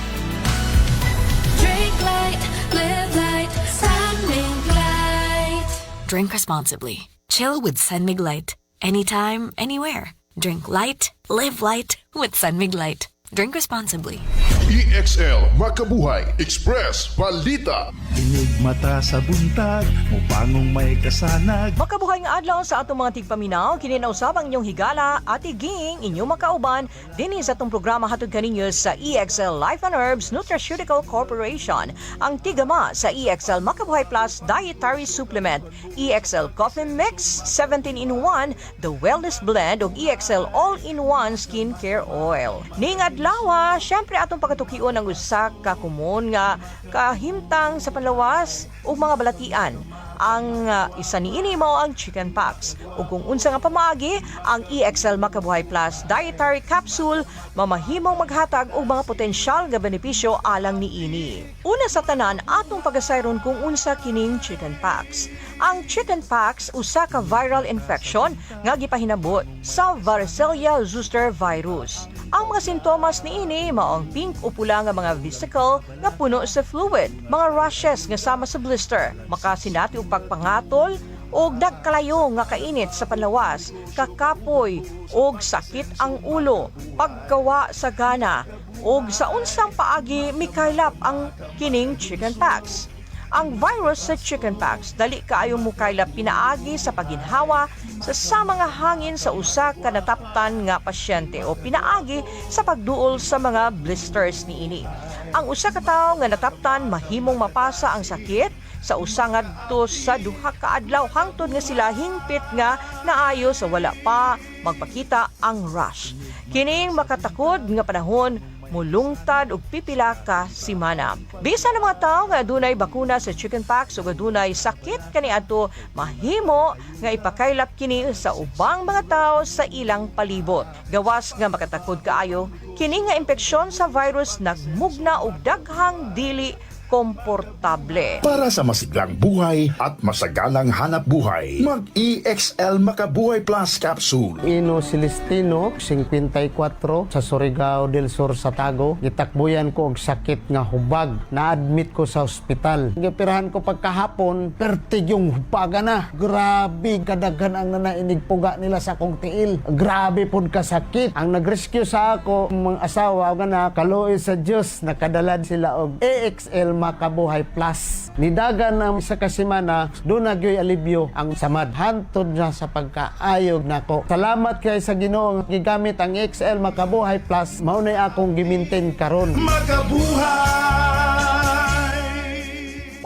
Drink light, live light, Senmig Light. Drink responsibly. Chill with Senmig Light. Anytime, anywhere. Drink light, live light with Senmig Light. Drink responsibly.
EXL Makabuhay Express Balita.
Inig mata sa buntag, mupangong may kasanag.
Makabuhay nga adlaw sa atong mga tigpaminaw, kininausab ang inyong higala at iging inyong makauban dinhi sa atong programa hatod kaninyo sa EXL Life and Herbs Nutraceutical Corporation. Ang tigama sa EXL Makabuhay Plus Dietary Supplement, EXL Coffee Mix 17-in-1, The Wellness Blend ug EXL All-in-1 Skincare Oil. Ning adlaw, syempre atong pagatukion ang usa ka kumon nga kahimtang sa panlawas o mga balatian. Ang isa niini mao ang chickenpox. Ug kung unsa nga pamaagi, ang EXL Makabuhay Plus Dietary Capsule mamahimong maghatag og mga potensyal nga benepisyo alang niini. Una sa tanan, atong pagasayron kung unsa kining chickenpox. Ang chickenpox usa ka viral infection nga gipahinabot sa Varicella zoster virus. Ang mga sintomas niini mao ang pink o pula nga mga vesicle nga puno sa fluid, mga rashes nga sama sa blister, makasinati og pagpangatol og nagkalayo nga kainit sa panlawas, kakapoy og sakit ang ulo, pagkawa sa gana og sa unsang paagi mikaylap ang kining chickenpox. Ang virus sa chickenpox dali kaayo mukaylap pinaagi sa paginhawa sa mga hangin sa usa ka nataptan nga pasyente o pinaagi sa pagduol sa mga blisters niini. Ang usa ka tawo nga nataptan mahimong mapasa ang sakit sa usa ngadto sa 2 ka adlaw hangtod nga sila hingpit nga naayo sa wala pa magpakita ang rash. Kining makatakod nga panahon mulungtad og pipila ka semana. Bisan ang mga tawo nga adunay bakuna sa chickenpox ug adunay sakit kaniadto, mahimo nga ipakaylap kini sa ubang mga tawo sa ilang palibot. Gawas nga makatakod kaayo, kini nga impeksyon sa virus nagmugna og daghang dili komportable.
Para sa masiglang buhay at masagalang hanap buhay, mag-EXL Makabuhay Plus Capsule.
Ino Celestino, 54, sa Surigao del Sur sa Tago. Gitakbuyan ko og sakit nga hubag. Na-admit ko sa ospital. Gipirahan ko pagkahapon, pertig yung hubaga na. Grabe, kadaghan ang nanainig puga nila sa akong tiil. Grabe pud kasakit. Ang nag-rescue sa ako, mga asawa nga na, kaluoy sa Diyos, nakadalad sila og EXL Makabuhay Plus. Nidagan ng isa ka semana, doon nagyoy alibyo ang samad. Hantod na sa pagkaayog nako. Salamat kay sa Ginoo nga gigamit ang XL Makabuhay Plus. Maunay akong gimintain karon.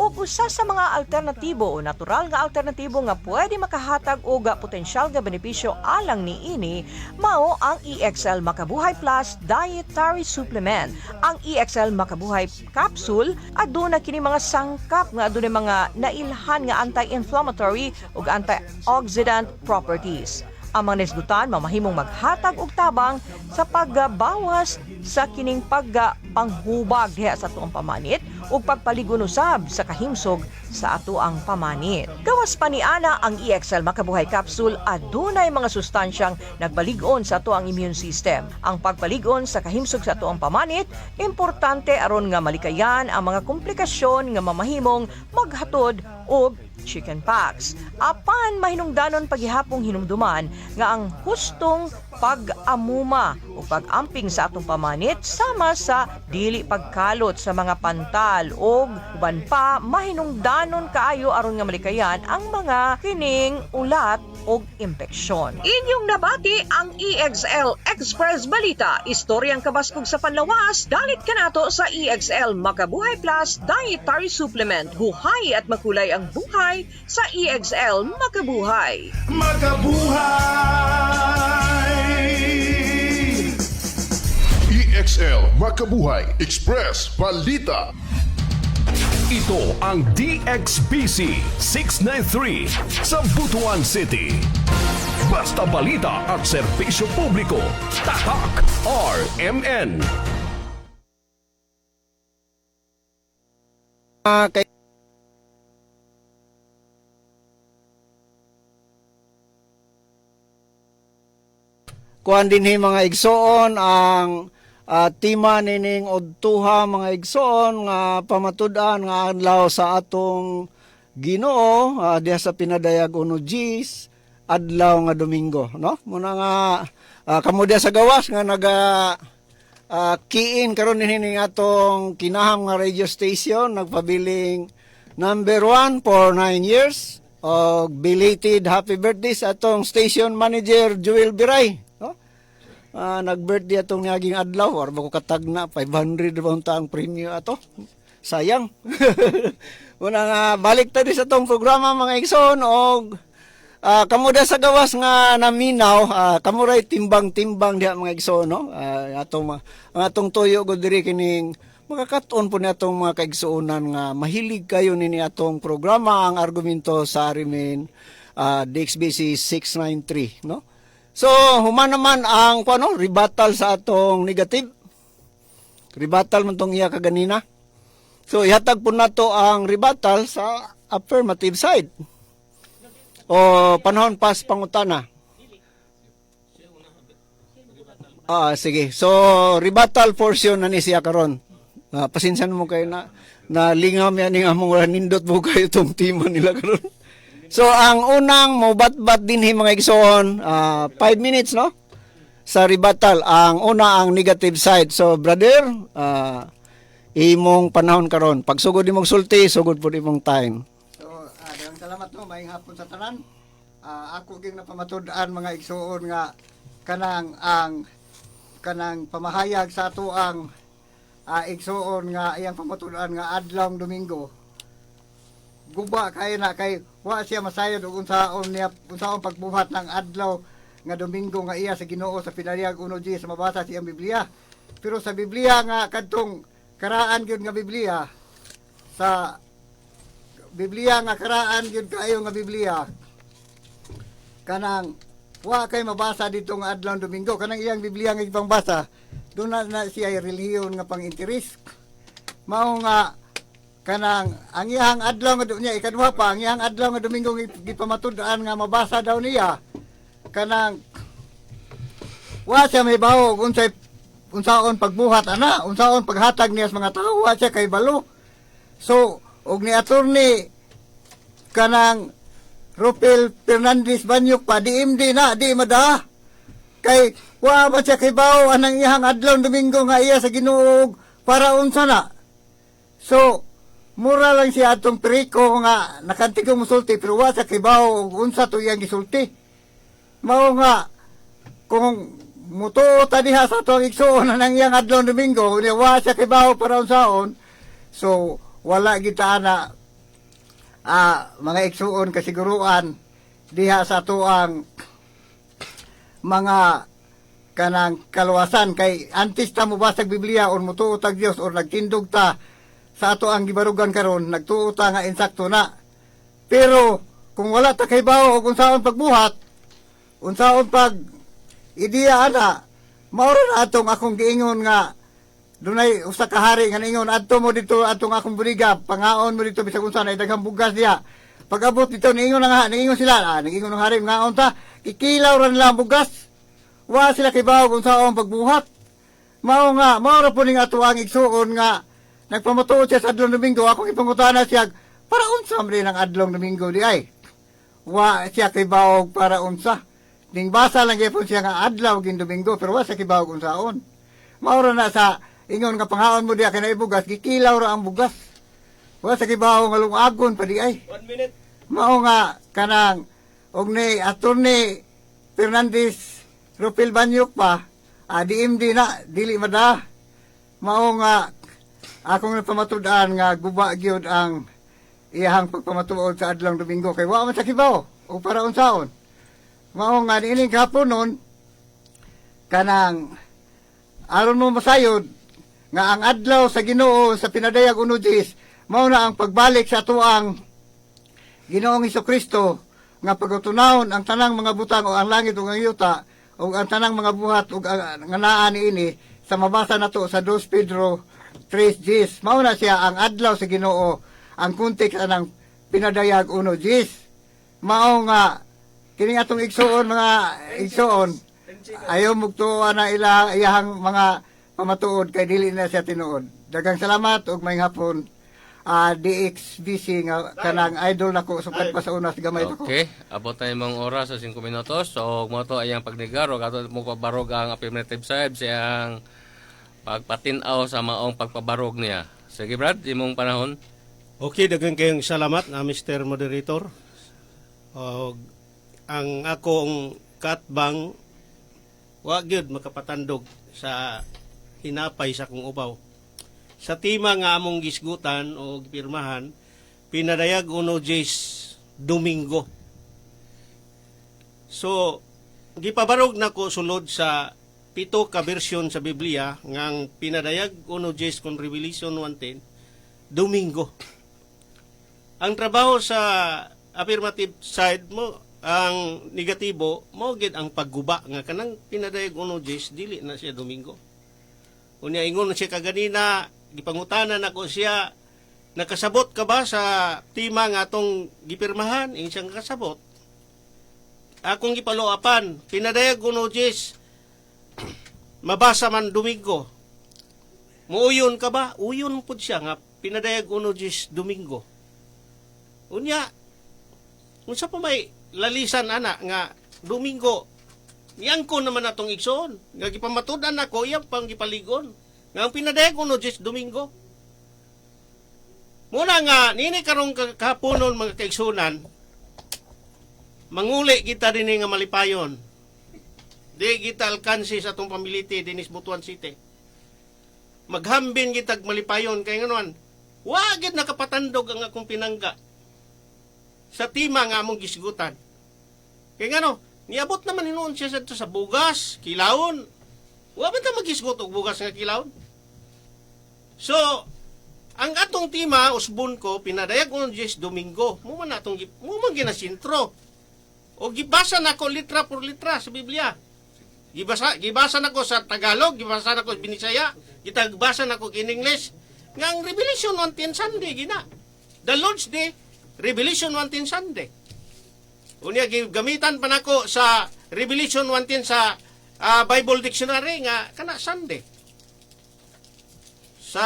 O usa sa mga alternatibo o natural nga alternatibo nga pwede makahatag og potensyal nga benepisyo alang niini mao ang EXL Makabuhay Plus Dietary Supplement. Ang EXL Makabuhay Capsule aduna kini mga sangkap nga aduna mga nailhan nga anti-inflammatory ug antioxidant properties. Ang mga nesdutan mamahimong maghatag og tabang sa pagbawas sa kining panghubag diha sa atuang pamanit ug pagpaligon usab sa kahimsog sa atuang pamanit. Gawas pa niana ang EXL Makabuhay Capsule adunay mga sustansyang nagpaligon sa atuang immune system. Ang pagpaligon sa kahimsog sa atuang pamanit importante aron nga malikayan ang mga komplikasyon nga mamahimong maghatod og chickenpox. Apan mahinungdanon paghihapong hinumduman nga ang hustong pag-amuma o pag-amping sa atong pamanit sama sa dili pagkalot sa mga pantal o uban pa mahinungdanon kaayo aron nga malikayan ang mga kining ulat o impeksyon. Inyong nabati ang EXL Express Balita, istoryang kabaskog sa panlawas, dalit kanato sa EXL Makabuhay Plus Dietary Supplement. Buhay at makulay ang buhay sa EXL Makabuhay.
EXL Makabuhay Express Balita. Ito ang DXBC 693 sa Butuan City. Basta balita at serbisyo publiko. Tatak RMN.
Kuan dinhi mga igsoon ang tima nining odtuha mga igsoon nga pamatud-an nga adlaw sa atong Ginoo diha sa pinadayag 1 Gs adlaw nga Domingo, no? Muna nga kamo diha sa gawas nga naga kiin karon nining atong kinahang nga radio station nagpabiling number 1 for 9 years. Belated happy birthday sa atong station manager Joel Biray. Nag-birthday atong naging adlaw or bako katagna 500 ba unta ang premyo ato. Sayang. Una nga balik ta di sa tong programa mga igsoon og kamo da sa gawas nga naminaw kamo ray timbang-timbang diha mga igsoon no. Atong tuyo go diri kining
Makakaton po ni atong mga kaigsuonan nga mahilig kayo nini atong programa ang argumento sa Arimen DXBC 693, no? So, human naman ang rebuttal sa atong negative. Rebuttal man tong iya kaganina. So, ihatag po nato ang rebuttal sa affirmative side. O panahon pas pangutana. Sige. So, rebuttal portion na ni siya karon. Pasinsan mo kayo na lingam yan yung among wala nindot mo kayo itong tima nila karon. So, ang unang mabatbat din mga igsoon, 5 minutes, no? Sa rebuttal, ang una ang negative side. So, brother, imong panahon karon. Pag sugod imong sulti, sugod po imong time.
So, dagang salamat no, maayong hapon sa tanan. Ako ging napamatud-an mga igsoon nga kanang pamahayag sa ato ang igsoon nga iyang pamatud-an nga adlaw Domingo. Guba kay na kay wa siya masayod og unsaon pagbuhat ng adlaw nga Domingo nga iya sa Ginoo sa pinariyag 1:10 sa mabasa siyang Biblia. Pero sa Biblia nga kadtong karaan gyud nga Biblia sa Biblia nga karaan gyud kaayo nga Biblia kanang wa kay mabasa dito nga adlaw Domingo kanang iyang Biblia nga ipangbasa doon na siya relihiyon nga pang-interes. Mao nga kanang ang iyang adlaw nga niya ikaduha pa ang iyang adlaw nga Domingo gipamatud-an nga mabasa daw niya kanang wa siya may bawo unsaon pagbuhat ana unsaon paghatag niya sa mga tawo wa siya kay balo. So og ni attorney kanang Ropel Fernandez Banyok pa di mada kay wa ba siya kay bawo anang iyang adlaw Domingo nga iya sa Ginoo para unsa na. So mura lang siya atong periko nga nakantigong musulti pero wa sa kibaw unsa to iyang gisulti. Mao nga kung muto ta diha sa atong igsoon nang iyang adlaw Domingo ni wa sa kibaw para unsaon. So wala kita na mga igsoon kasiguruan diha sa tuang mga kanang kaluwasan kay antes ta mo basag Biblia or mutuo tag Dios or nagtindog ta sa ato ang gibarugan karon nagtuo ta nga insakto na. Pero kung wala ta kay bawo og unsaon pagbuhat, unsaon pag ideya ana, mao na atong akong giingon nga dunay usa ka hari nga ningon adto mo dito atong akong buliga, pangaon mo dito bisag unsa na daghang bugas diha. Pag abot dito ningon sila, ningon ng hari nga unta, kikilaw ra nila ang bugas. Wa sila kay bawo kung unsaon pagbuhat. Mao ra po ning ato ang igsuon nga nagpamatuod siya sa adlaw Domingo, ako ipangutana siya, para unsa man ang adlaw Domingo di ay. Wa siya kay bawog para unsa. Ning basa lang gyapon siya nga adlaw gin Domingo, pero wa siya kay bawog unsaon. Maura na sa ingon nga panghaon mo diya kay bugas, gikilaw ra ang bugas. Wa siya kay bawog nga lungagon pa di ay.
1 minute.
Mao nga kanang og ni attorney Fernandez Ropel Banyok pa, DMD na dili mada. Mao nga akong napamatud-an nga guba gyud ang iyang pagpamatuod sa adlaw Domingo kay wa man sa kibaw o para unsaon. Mao nga niining gahapon nun kanang aron mo masayod nga ang adlaw sa Ginoo sa pinadayag 1:10 mao na ang pagbalik sa tuang Ginoong Hesukristo nga pagtunawon ang tanang mga butang o ang langit ug ang yuta o ang tanang mga buhat ug nga naa niini sa mabasa nato sa 2 Pedro 3:10. Mao na siya ang adlaw sa Ginoo, ang kontekst anang pinadayag 1:10. Mao nga kining atong igsuon mga igsuon ayaw mugtuon na iyang mga pamatuod kay dili na siya tinuod. Daghang salamat ug maayong hapon. DXBC nga kanang idol nako sukat pa sa unas gamay nako.
Okay, abot na imong oras sa 5 minutos. So mo to ayang pagnegar ug ato mo pabarog ang affirmative side siyang pagpatinaw sa maong pagpabarog niya. Sige Brad, imong panahon.
Okay, daghang kayong salamat na Mr. Moderator. Ang akong katbang wa gyud makapatandog sa hinapay sa kong ubaw. Sa tema nga among gisgutan o pirmahan, pinadayag 1:10 Domingo. So, gipabarog na ko sulod sa pito ka version sa Biblia ngang pinadayag uno Jes kon Revelation 1:10 Domingo. Ang trabaho sa affirmative side mo, ang negatibo mo gid ang pagguba nga kanang pinadayag uno Jes dili na siya Domingo. Unya ingon siya kaganina, gipangutanan nako siya, nakasabot ka ba sa tema nga atong gipirmahan? Ing siyang kasabot. Akong gipaluapan, pinadayag uno Jes mabasa man Domingo. Muuyon ka ba? Uyon pud siya nga pinadayag uno Jes Domingo. Unya, unsa pa may lalisan ana nga Domingo? Niyang ko naman atong igsoon. Nga gipamatudan ako, iyang pang gipaligon. Nga ang pinadayag uno Jes Domingo. Muna nga, nini karong kahaponon mga kaigsunan, manguli kita din nga malipayon. Di kita alkansi sa atong pamiliti dinis Butuan City. Maghambin kita malipayon kay nganuan. Wagid nakapatandog ang akong pinangga sa tima nga among gisgutan. Kay ngano, niabot naman hinuon siya sa bugas, kilawon. Wa ba ta magisgot og bugas nga kilawon? So, ang atong tima usbon ko pinadayag uno Jes Domingo. Mo man ginasintro. O gibasa nako litra por litra sa Biblia. Gibasa nako sa Tagalog, gibasa nako sa Binisaya, gibasa nako in English. Nga ang Revelation 1:10 Sunday gina. The Lord's Day, Revelation 1:10 Sunday. Unya gamitan pa nako sa Revelation 1:10 sa Bible Dictionary nga kana Sunday. Sa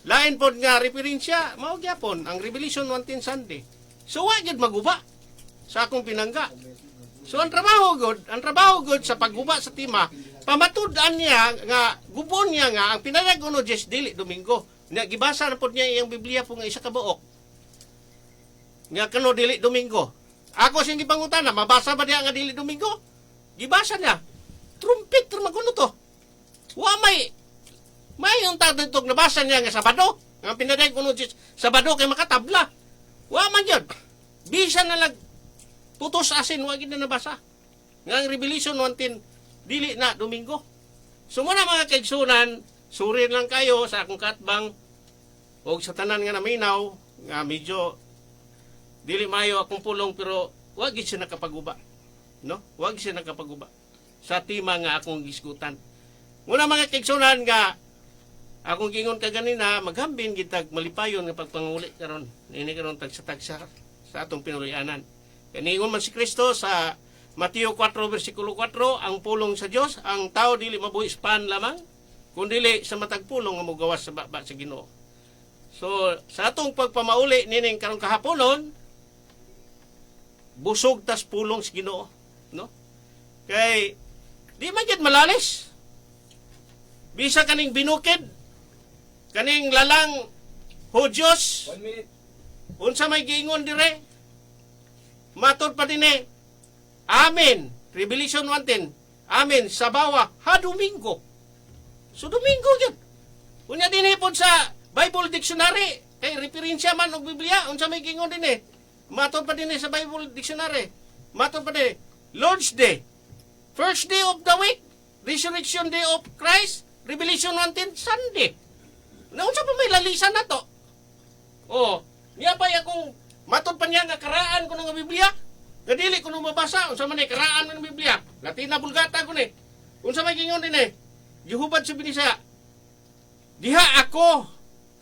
lain pod nga referensya mao gyapon ang Revelation 1:10 Sunday. So wa gyud maguba sa akong pinangga. So ang trabaho god sa pagguba sa tima, pamatud-an niya nga gubon niya nga ang pinadayag uno Jes dili Domingo. Nya gibasa na pod niya iyang Biblia po nga isa ka buok. Nga kano dili Domingo. Ako sing gipangutana, mabasa ba diha nga dili Domingo? Gibasa niya. Trumpet maguno to. Wa may yung tadtog nabasa niya nga Sabado. Nga pinadayag uno Jes Sabado kay makatabla. Wa man yun. Bisan na lag putos asin, wag na nabasa. Nga ang Revelation 1:10 dili na Domingo. So muna mga kaigsunan, surin lang kayo sa akong katbang o sa tanan nga naminaw nga medyo dili mayo akong pulong pero wag siya nakapaguba. No? Wag siya nakapaguba sa tima nga akong gisgutan. Muna mga kaigsunan nga akong gingon kaganina, maghambin gitag malipayon nga pagpanguli karon. Ini karon tagsa-tagsa sa atong pinuluyanan. Kaningon man si Kristo sa Mateo 4 versikulo 4, ang pulong sa Dios, ang tao dili mabuhi sa pan lamang, kundi sa matag pulong nga mogawas sa baba sa Ginoo. So sa atong pagpamauli nining karong kahaponon, busog tas pulong sa Ginoo, no? Kay di man gid malalis. Bisa kaning binukid, kaning lalang Hudyos. 1 minute. Unsa may giingon dire? Matod pa din Amen. Revelation 1:10. Amen. Sa bawa, Domingo. So, Domingo yun. Unya din po sa Bible Dictionary. Kay referensya man og Biblia. Unsa may gingon din Matod pa din sa Bible Dictionary. Matod pa din Lord's Day. First day of the week. Resurrection day of Christ. Revelation 1:10. Sunday. Na unsa pa may lalisan na to? Oh, niya pa akong matod pa niya nga karaan ko ng Biblia. Nga dili ko nung mabasa. Unsa man karaan ng Biblia. Latina Bulgata ko Unsa may gingon din Gihubad sa Binisaya. Diha ako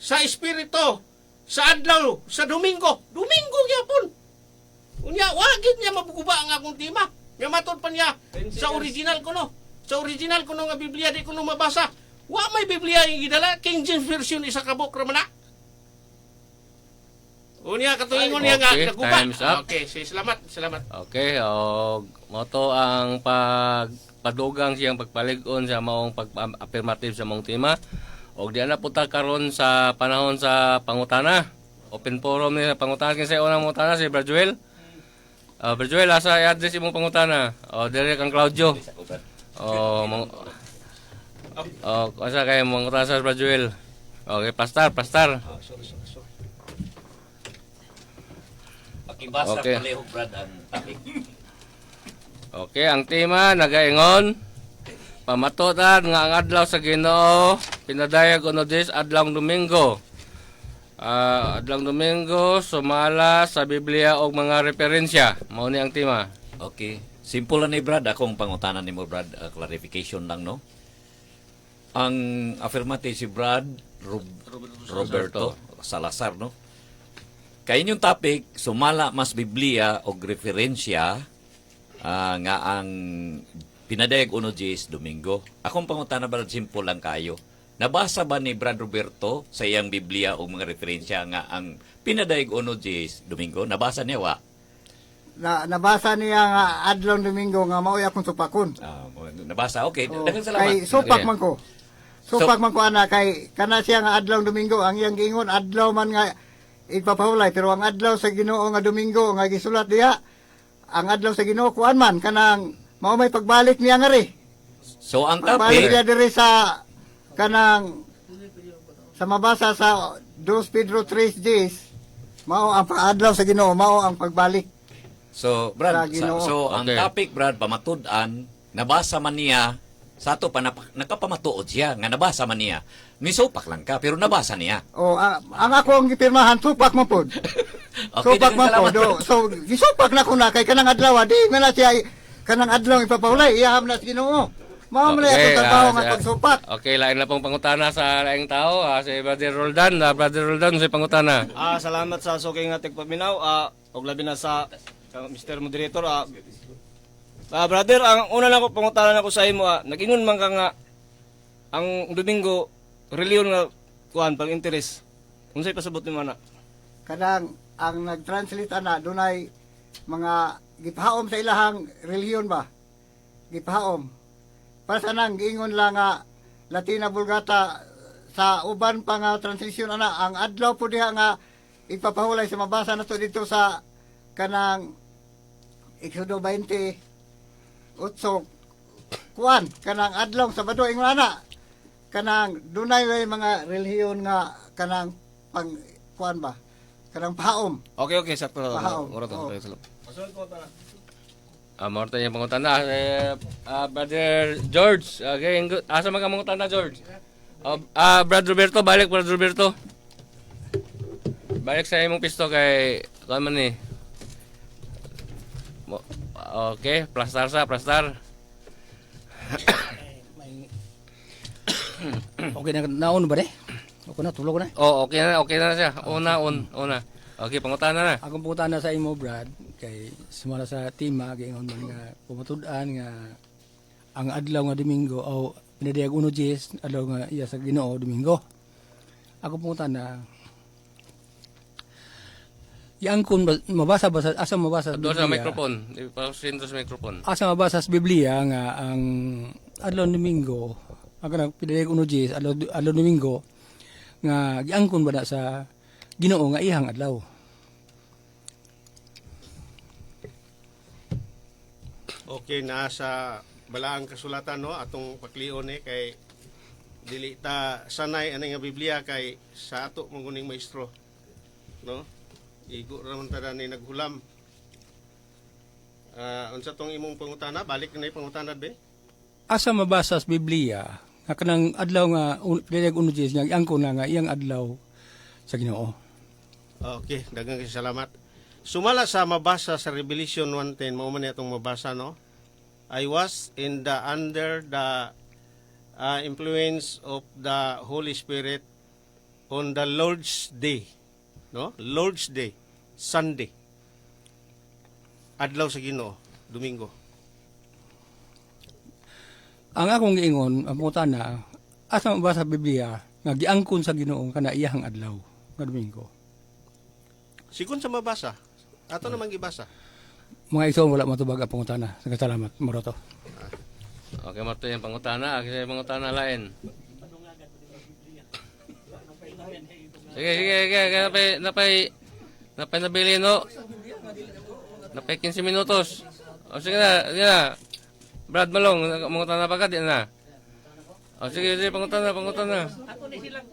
sa Espiritu sa adlaw sa Domingo. Domingo gyapon. Unya wagid niya mabuguba ang akong tima. Nga matod pa niya sa original ko Sa original ko nga Biblia di ko nung mabasa. Wa may Biblia yung gidala. King James Version isa ka book ramana. Unya katuingon niya nga naguba. Okay, salamat.
Okay, moto ang pagpadugang siyang pagpalig-on sa maong pag-affirmative sa maong tema. Og di na punta karon sa panahon sa pangutana. Open forum ni pangutana kinsa unang pangutana si Brajuel. Brajuel asa i-address imong pangutana. Dire kang Claudio. Asa kay mangutana sa Brajuel. Okay, pastor.
Okay. Brad, ang topic.
Okay, ang tema nagaingon pamatutan nga ang adlaw sa Ginoo pinadayag uno Dies adlawng Domingo. Adlawng Domingo sumala sa Biblia og mga referensya. Mao ni ang tema.
Okay. Simple lang ni Brad. Akong pangutanan ni mo, Brad. Clarification lang, no? Ang affirmative si Brad Roberto Salazar, no? Kaya inyong topic, sumala mas Biblia o referensya nga ang pinadayag uno Dies Domingo. Akong pangutanan, Brad, simple lang kayo. Nabasa ba ni Brad Roberto sa iyang Biblia o mga referensya nga ang pinadayag uno Dies Domingo? Nabasa niya, wa?
Nabasa niya nga adlong Domingo nga mao akong supakon.
Nabasa, okay. Daghang salamat.
Kay supak man ko. Supak man ko ana kay kana siya nga adlong Domingo ang iyang giingon adlaw man nga ipapahulay pero ang adlaw sa Ginoo nga Domingo nga gisulat diha ang adlaw sa Ginoo kuan man kanang mao may pagbalik niya nga ri.
So ang
pagbalik niya diri sa kanang sa mabasa sa 2 Pedro 3:10 mao ang adlaw sa Ginoo mao ang pagbalik.
So, Brad, ang topic, Brad, pamatud-an, nabasa man niya, sa ato pa, nakapamatuod siya, nga nabasa man niya. Misupak lang ka, pero nabasa niya.
Ang ako ang gipirmahan, supak mo po. Supak mo po. So, gisupak na ko na, kay kanang adlaw, di man na siya, kanang adlaw ipapahulay, iyaham na sa Ginoo. Mao man ako trabaho nga pagsupak.
Okay, lain na pong pangutana sa laing tao. Si Brother Roldan. Brother Roldan, sa pangutana.
Salamat sa suking nga tigpaminaw. Og labi na sa Mr. Moderator, brother, ang una lang ko pangutanan ako sa imo, nag-ingon man ka nga ang Domingo reliyon nga kuan pag interest. Unsay pasabot ni mana?
Kanang ang nag-translate ana dunay mga gipahom sa ilahang reliyon ba? Gipahom. Para sa nang giingon lang nga Latina Vulgata sa uban pa nga translation ana ang adlaw po diha nga ipapahulay sa mabasa nato dito sa kanang Exodo 20 utsok kuan kanang adlaw Sabado ingon ana kanang dunay way mga relihiyon nga kanang pang kuan ba kanang pahaom.
Okay, sakto.
Morta yung pangutana. Brother George. Okay, asa man ka mangutana, George? Brother Roberto, balik Brother Roberto. Balik sa imong pisto kay kuan man ni. Okay, plastar.
Okay na naon ba de? Okay na tulog na.
Okay na siya. Una. Okay, pangutana na.
Akong pangutana sa imo, Brad, kay sumala sa tema gingon man nga pamatud-an nga ang adlaw nga Domingo o pinadayag uno Dies adlaw nga iya sa Ginoo Domingo. Akong pangutana yang kun mabasa ba asa mabasa
doon sa microphone, ipasento sa microphone.
Asa mabasa sa Biblia nga ang adlaw Domingo, ang kanang pinadayag uno Dies adlaw Domingo nga giangkon ba na sa Ginoo nga iyang adlaw.
Okay, nasa balaang kasulatan, no, atong paklion kay dili ta sanay ani nga Biblia kay sa ato mong maestro, no. Igo ra man ta ni naghulam. Unsa tong imong pangutana? Balik na pangutana be?
Asa mabasa sa Biblia nga kanang adlaw nga pinadayag uno Dies nga iangkon na nga iyang adlaw sa Ginoo.
Okay, daghang salamat. Sumala sa mabasa sa Revelation 1:10, mao man itong mabasa, no? I was under the influence of the Holy Spirit on the Lord's Day, no? Lord's Day, Sunday. Adlaw sa Ginoo, Domingo.
Ang akong giingon, ang pangutana, asa mabasa sa Biblia nga giangkon sa Ginoo kana iyang adlaw nga Domingo.
Sikon sa mabasa, ato naman gibasa.
Mga igsoon wala matubag ang pangutana. Salamat, Moroto.
Okay, Marto yung pangutana. Kasi yung pangutana lain. Sige. Napay nabili, no? Napay 15 minutos. O sige na. Brad Malong, pangutana pa ka, di na. O sige, pangutana. Ako na silang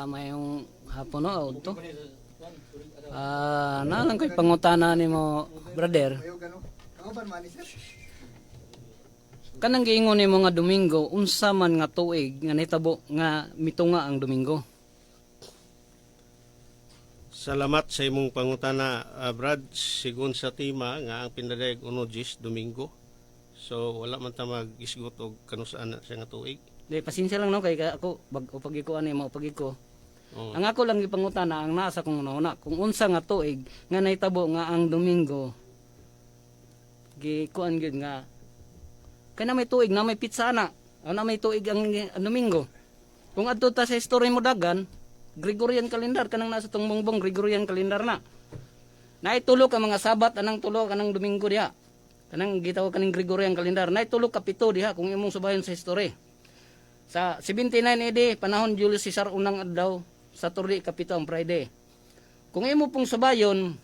mayong hapon no to. Nalang ko'y pangutana ni mo
brother, kanang giingon ni mga Domingo, unsa man nga tuig nga nahitabo nga mitunga ang Domingo.
Salamat sa imong pangutana, Brad. Sigon sa tema nga ang pinadayag unodis Domingo. So wala man ta mag-isgot og kanusaan na siya nga tuig.
Di pasensya lang no kay ako pag ko ani mo pag ko. Ang ako lang gipangutana ang nasa kong una kung unsa nga tuig nga nahitabo nga ang Domingo. Gikuan gyud nga kana may tuig na may pizza na. Na may tuig ang Domingo. Kung adto ta sa history mo dagan, Gregorian calendar kanang nasa tong bongbong Gregorian calendar na. Naitulo ka mga Sabat anang tulo kanang Domingo diha. Kanang gitawag kaning Gregorian calendar. Naitulo ka pito diha kung imong subayon sa history. Sa 79 AD, panahon Julius Caesar unang adlaw, Saturday kapito ang Friday. Kung imo pong subayon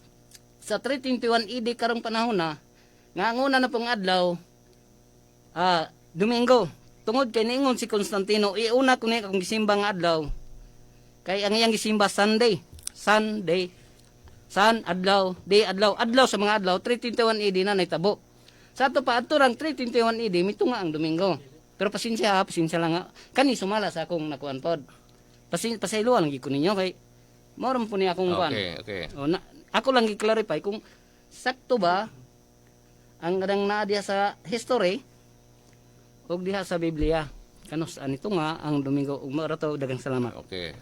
sa 321 AD karong panahon na, nga ang una na pong adlaw, Domingo. Tungod kay niingon si Constantino, iuna ko ni akong gisimba nga adlaw. Kay ang iyang gisimba Sunday. Sunday. Sun, adlaw, day, adlaw. Adlaw sa mga adlaw, 321 AD na naitabo. Sa ato pa, ato rang 321 AD, mitunga ang Domingo. Pero pasensya lang nga. Kani sumala sa akong nakuan pod. Pasaylo lang giko ninyo kay moram po ni akong kuan.
Okay.
O, ako lang gi-clarify kung sakto ba ang kadang naa diha sa history ug diha sa Biblia. Kanus anito nga ang Domingo ug marato daghang salamat.
Okay.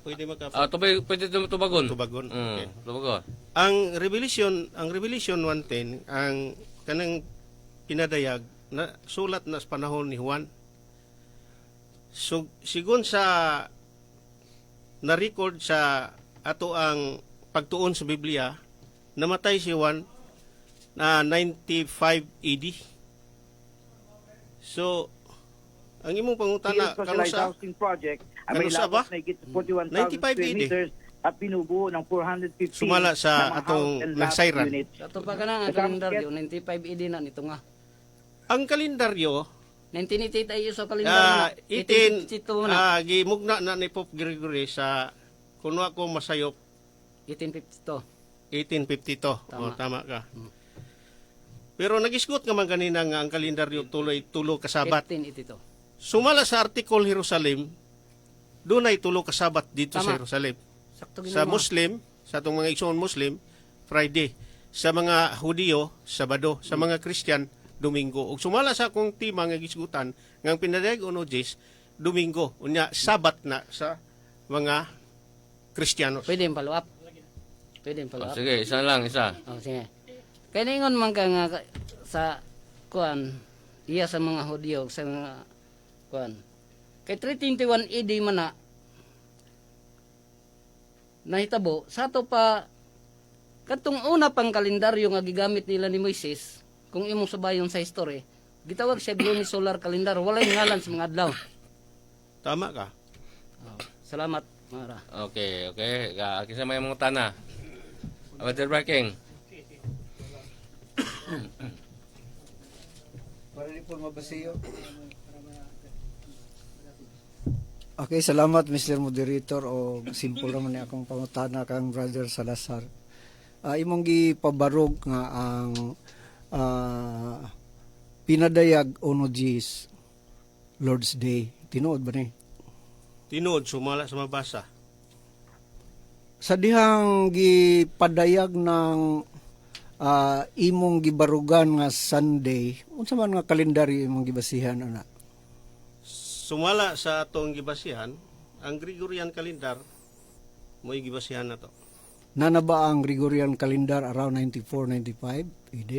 Pwede
Pwede tubagon.
Tubagon. Okay.
Tubagon.
Ang Revelation 1:10 ang kanang pinadayag na sulat na sa panahon ni Juan. So, sigon sa na-record sa ato ang pagtuon sa Biblia, namatay si Juan na 95 AD. So, ang imong pangutana kanusa
project
kanusa ba? 95 AD
at binubuo ng 450
sumala sa atong nasayran.
Ato pa kanang ang kalendaryo 95 AD na nito nga.
Ang kalendaryo
1988 ay sa kalendaryo na 1852 na.
Gimugna na ni Pope Gregory sa kuno ako masayop
1852.
Tama ka. Pero nagisgot nga man kanina nga ang kalendaryo tulo ka Sabat.
1882.
Sumala sa article Jerusalem, dunay tulo ka Sabat dito sa Jerusalem. Sa Muslim, sa atong mga igsoon Muslim, Friday. Sa mga Hudiyo, Sabado. Sa mga Christian, Domingo. Ug sumala sa akong tema nga gisgutan nga ang pinadayag unodis Domingo. Unya Sabat na sa mga Kristiyanos.
Pwede yung follow-up.
Sige, isa lang.
Sige. Kaya ningon man ka nga sa kuan iya sa mga Hudyo sa mga kuan. Kay 321 AD man na nahitabo sa ato pa katong una pang kalendaryo nga gigamit nila ni Moises kung imong subayon sa history gitawag siya lunisolar calendar walay ngalan sa mga adlaw.
Tama ka.
Salamat Mara.
Okay. Kisa may mga tana. Brother Barking.
Para di po mabasiyo. Okay, salamat Mr. Moderator o simple naman ni akong pangutana kang Brother Salazar. Imong gipabarog nga ang pinadayag onogis Lord's Day. Tinuod ba ni?
Tinuod, sumala sa mabasa.
Sa dihang gipadayag ng imong gibarugan nga Sunday, unsa man nga kalendaryo imong gibasihan ana?
Sumala sa atong gibasihan, ang Gregorian calendar mo'y gibasihan na to.
Nana ba ang Gregorian calendar around 94-95 AD?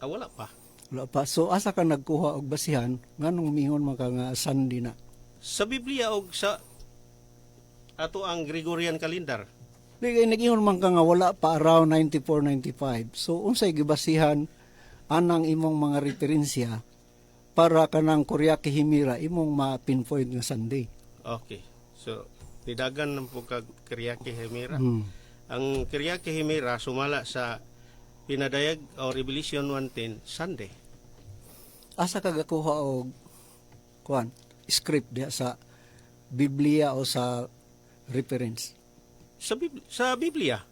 Wala pa.
Wala pa. So asa ka nagkuha og basihan nganong mingon man ka nga Sunday na?
Sa Biblia og sa ato ang Gregorian calendar.
Di nagingon man ka nga wala pa around 94-95. So unsay gibasihan anang imong mga referensya para kanang Kuryaki Himira imong ma-pinpoint nga Sunday.
Okay. So nidagan ng po kag Kuryaki Himira. Ang Kuryaki Himira sumala sa pinadayag o Revelation 1:10 Sunday.
Asa ka gakuha og kuan script diha sa Biblia o sa reference?
Sa Biblia.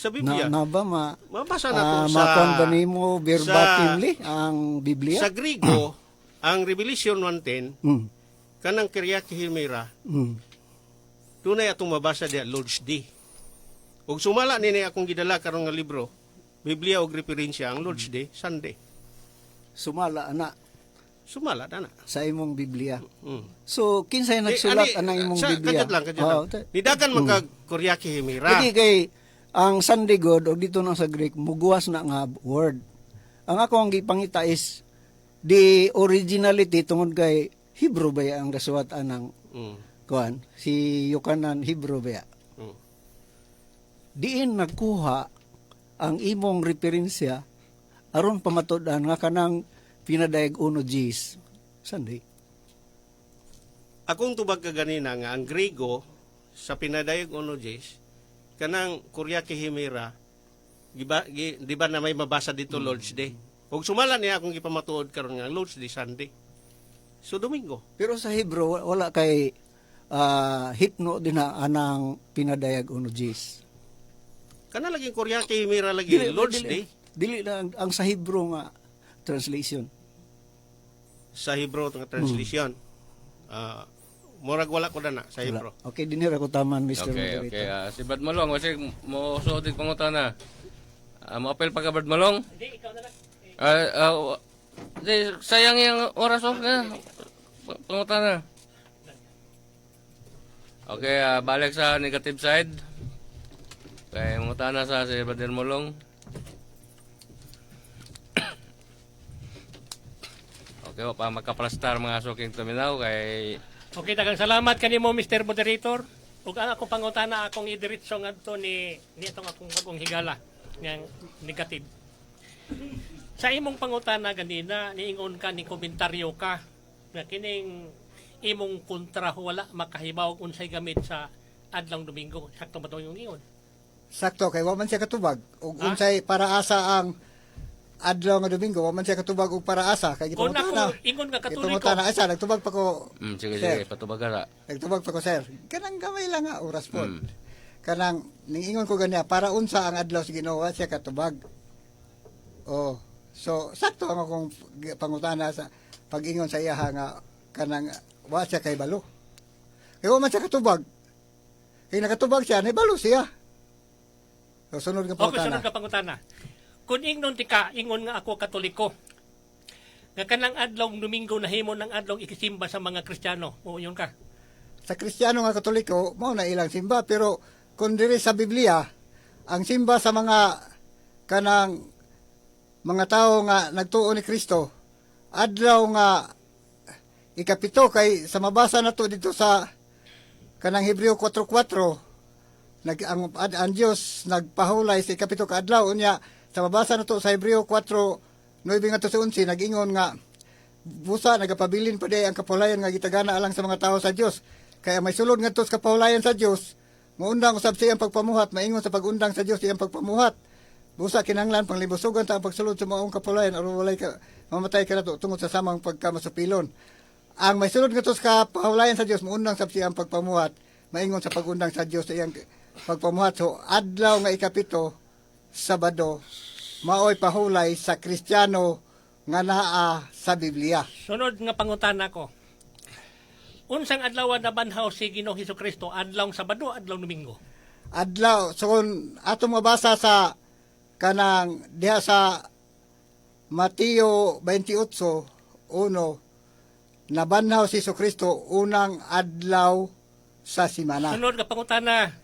Sa Biblia.
Na ba
mabasa na to sa
makon ba nimo verbatimly ang Biblia?
Sa Grigo, ang Revelation 1:10, kanang Kyriake Himera, tunay atong mabasa diha Lord's Day. Ug sumala nini akong gidala karon nga libro, Biblia og referensya ang Lord's Day, Sunday.
Sumala na sa imong Biblia. So kinsay nagsulat anang imong Biblia?
Kadyo lang. Nidagan man kag Kyriake Himera.
Lagi kay ang Sunday God o dito na sa Greek muguwas na nga word. Ang ako ang gipangita is the originality tungod kay Hebrew ba ang gasuwatan ng kuan si Yohanan Hebrew ba. Diin nagkuha ang imong referensya aron pamatud-an nga kanang pinadayag uno Gs Sunday.
Akong tubag ka ganina nga ang Grigo sa pinadayag uno Gs kanang Kyriake Himera di ba na may mabasa dito Lord's Day. Ug sumala niya akong gipamatuod karon nga Lord's Day Sunday. So Domingo.
Pero sa Hebrew wala kay hipno din na anang pinadayag uno Gs.
Kana laging Kyriake Himera lagi Lord's Day.
Dili lang ang sa Hebrew nga translation.
Sa Hebrew nga translation. Murag wala ko na sa Hebrew.
Okay, dinira ko taman, Mr. Moderator.
Okay. Si Brad Malong, kasi mo suotin pangutana. Mo-apel pa ka, Brad Malong? Hindi, ikaw na lang. Sayang yung oras off na. Pangutana. Okay, balik sa negative side. Okay, pangutana sa si Brad Malong. Okay, pa magkaplastar mga suking tuminaw kay...
Okay, daghang salamat kanimo Mr. Moderator. Ug ang akong pangutana akong idiretso ngadto ni itong akong higala ng negative. Sa imong pangutana ganina niingon ka ni komentaryo ka nga kining imong kontra wala makahibaw og unsay gamit sa adlong Domingo. Sakto ba to yung ingon?
Sakto kay wa man siya katubag ug unsay paraasa ang adlaw nga Domingo wa man siya katubag og paraasa kay gitong na.
Ingon nga Katoliko.
Gitong na asa nagtubag pa ko.
Sige, patubag ka.
Nagtubag pa ko sir. Kanang gamay lang nga oras po. Kanang ningingon ko ganiya para unsa ang adlaw sa Ginoo siya katubag. Oh, so sakto ang akong pangutana sa pag-ingon sa iya nga kanang wa siya kay balo. Kay wa man siya katubag. Kay nakatubag siya, nibalo siya. So sunod nga pangutana.
Okay, sunod nga pangutana. Kung ingnon tika, ingon nga ako Katoliko, nga kanang adlaw Domingo nahimo ng adlaw ikisimba sa mga Kristiyano. O yun ka.
Sa Kristiyano nga Katoliko, mao na ilang simba. Pero kung diri sa Biblia, ang simba sa mga kanang mga tao nga nagtuo ni Kristo, adlaw nga ikapito kay sa mabasa na to dito sa kanang Hebreo 4:4, ang Dios nagpahulay sa ikapito ka adlaw unya. Sa mabasa na to sa Hebreo 4:9 nga to sa 11 nag-ingon nga busa nagapabilin pa day ang kapahulayan nga gitagana alang sa mga tao sa Dios. Kaya may sulod nga to sa kapahulayan sa Dios, maundang usab siya ang pagpamuhat, maingon sa pagundang sa Dios iyang pagpamuhat. Busa kinahanglan panglibusugan ta ang pagsulod sa maong kapahulayan aron walay ka mamatay ka nato tungod sa samang pagkamasupilon. Ang may sulod nga to sa kapahulayan sa Dios, maundang sab siya ang pagpamuhat, maingon sa pagundang sa Dios iyang pagpamuhat. So adlaw nga ikapito Sabado, maoy pahulay sa Kristiyano nga naa sa Biblia.
Sunod nga pangutana ko. Unsang adlaw na banhaw si Ginoong Hesukristo, adlaw Sabado, adlaw Domingo?
Adlaw, so kung atong mabasa sa kanang diha sa Mateo 28:1, nabanhaw si Hesukristo unang adlaw sa simana.
Sunod nga pangutana.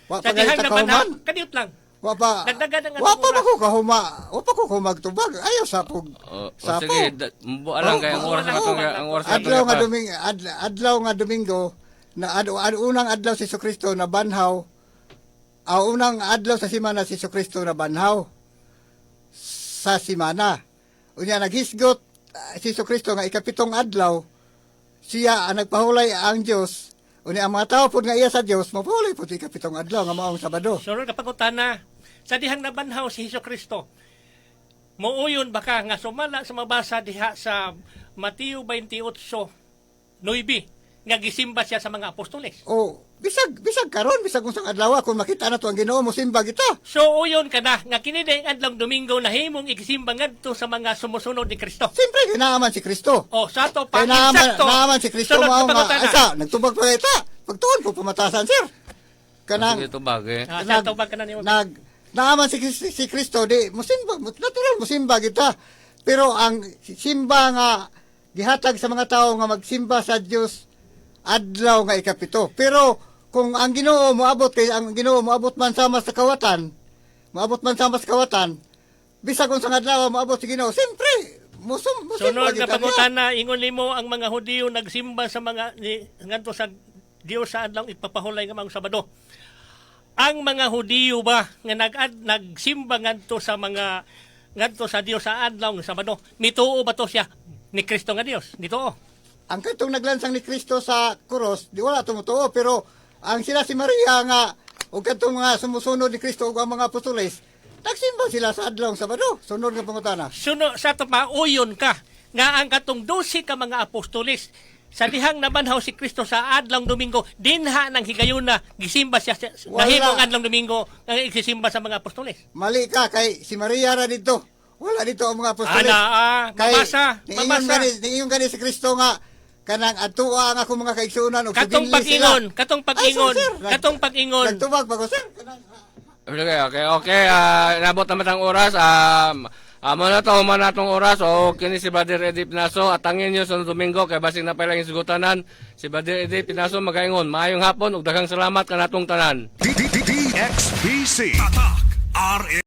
Wa
Sa
pa
dihang
galit
nabanhaw,
kahuman?
kadiyot lang.
Wa pa ko magtubag. Ayaw sapog.
Sige, bualang kay ang oras
adlaw nga Domingo na unang adlaw si Jesucristo na banhaw. Unang adlaw sa simana si Jesucristo na banhaw sa simana. Unya naghisgot si Jesucristo nga ikapitong adlaw siya ang nagpahulay ang Dios. Unya ang mga tao pud nga iya sa Dios mapahulay pud ikapitong adlaw nga maong Sabado.
Sunod nga pangutana. Sa dihang nabanhaw si Hesukristo, muuyon baka nga sumala sa mabasa diha sa Mateo 28:9 nga gisimba siya sa mga apostoles.
Oh, bisag karon, bisag unsang adlaw kung makita na to ang Ginoo mo simba kita.
So uyon ka na nga kini dayang adlaw Domingo nahimong igisimba ngadto sa mga sumusunod ni Kristo.
Siyempre kinaaman si Kristo.
Oh, sa to pa
Kaya naaman si Kristo
sunod
mao
na
nga
pangutana.
asa nagtubag pa ita. Pagtuon ko pamatasan sir. Kanang
Sige, tubag eh.
Sa to ba kanang
naaman si Kristo di musimba natural musimba kita. Pero ang simba nga gihatag sa mga tao nga magsimba sa Dios adlaw nga ikapito. Pero kung ang Ginoo moabot kay ang Ginoo moabot man sama sa kawatan, bisag kung sa adlaw moabot si Ginoo, siyempre
sunod na pangutana ingon nimo ang mga Hudiyo nagsimba sa mga ngadto sa Dios sa adlaw ipapahulay nga mga Sabado. Ang mga Hudiyo ba nga nagsimba ngadto sa Dios sa adlaw ng Sabado, mituo ba to siya ni Kristo nga Dios? Dito.
Ang katong naglansang ni Kristo sa krus, di wala tumutuo, pero ang sila si Maria nga ug katong mga sumusunod ni Kristo ug ang mga apostoles, nagsimba sila sa adlaw ng Sabado. Sunod nga pangutana.
Suno sa to pa uyon ka nga ang katong 12 ka mga apostoles sa dihang nabanhaw si Kristo sa adlaw Domingo, dinha nang higayon na gisimba siya nahimong adlaw Domingo nga igisimba sa mga apostoles.
Mali ka kay si Maria ra dito. Wala dito ang mga apostoles.
Mamasa.
Niingon gani si Kristo nga kanang atua nga akong mga kaigsunan ug
katong pag-ingon.
Nagtubag pa ko sir.
Okay. Nabot naman ang oras. Muna tong oras. O kini si Brother Eddie Pinaso. Atangin nyo sa Domingo. Kaya basing na pala yung sugutanan. Si Brother Eddie Pinaso magaingon. Maayong hapon. Ug daghang salamat kanatong tanan.
DXBC Attack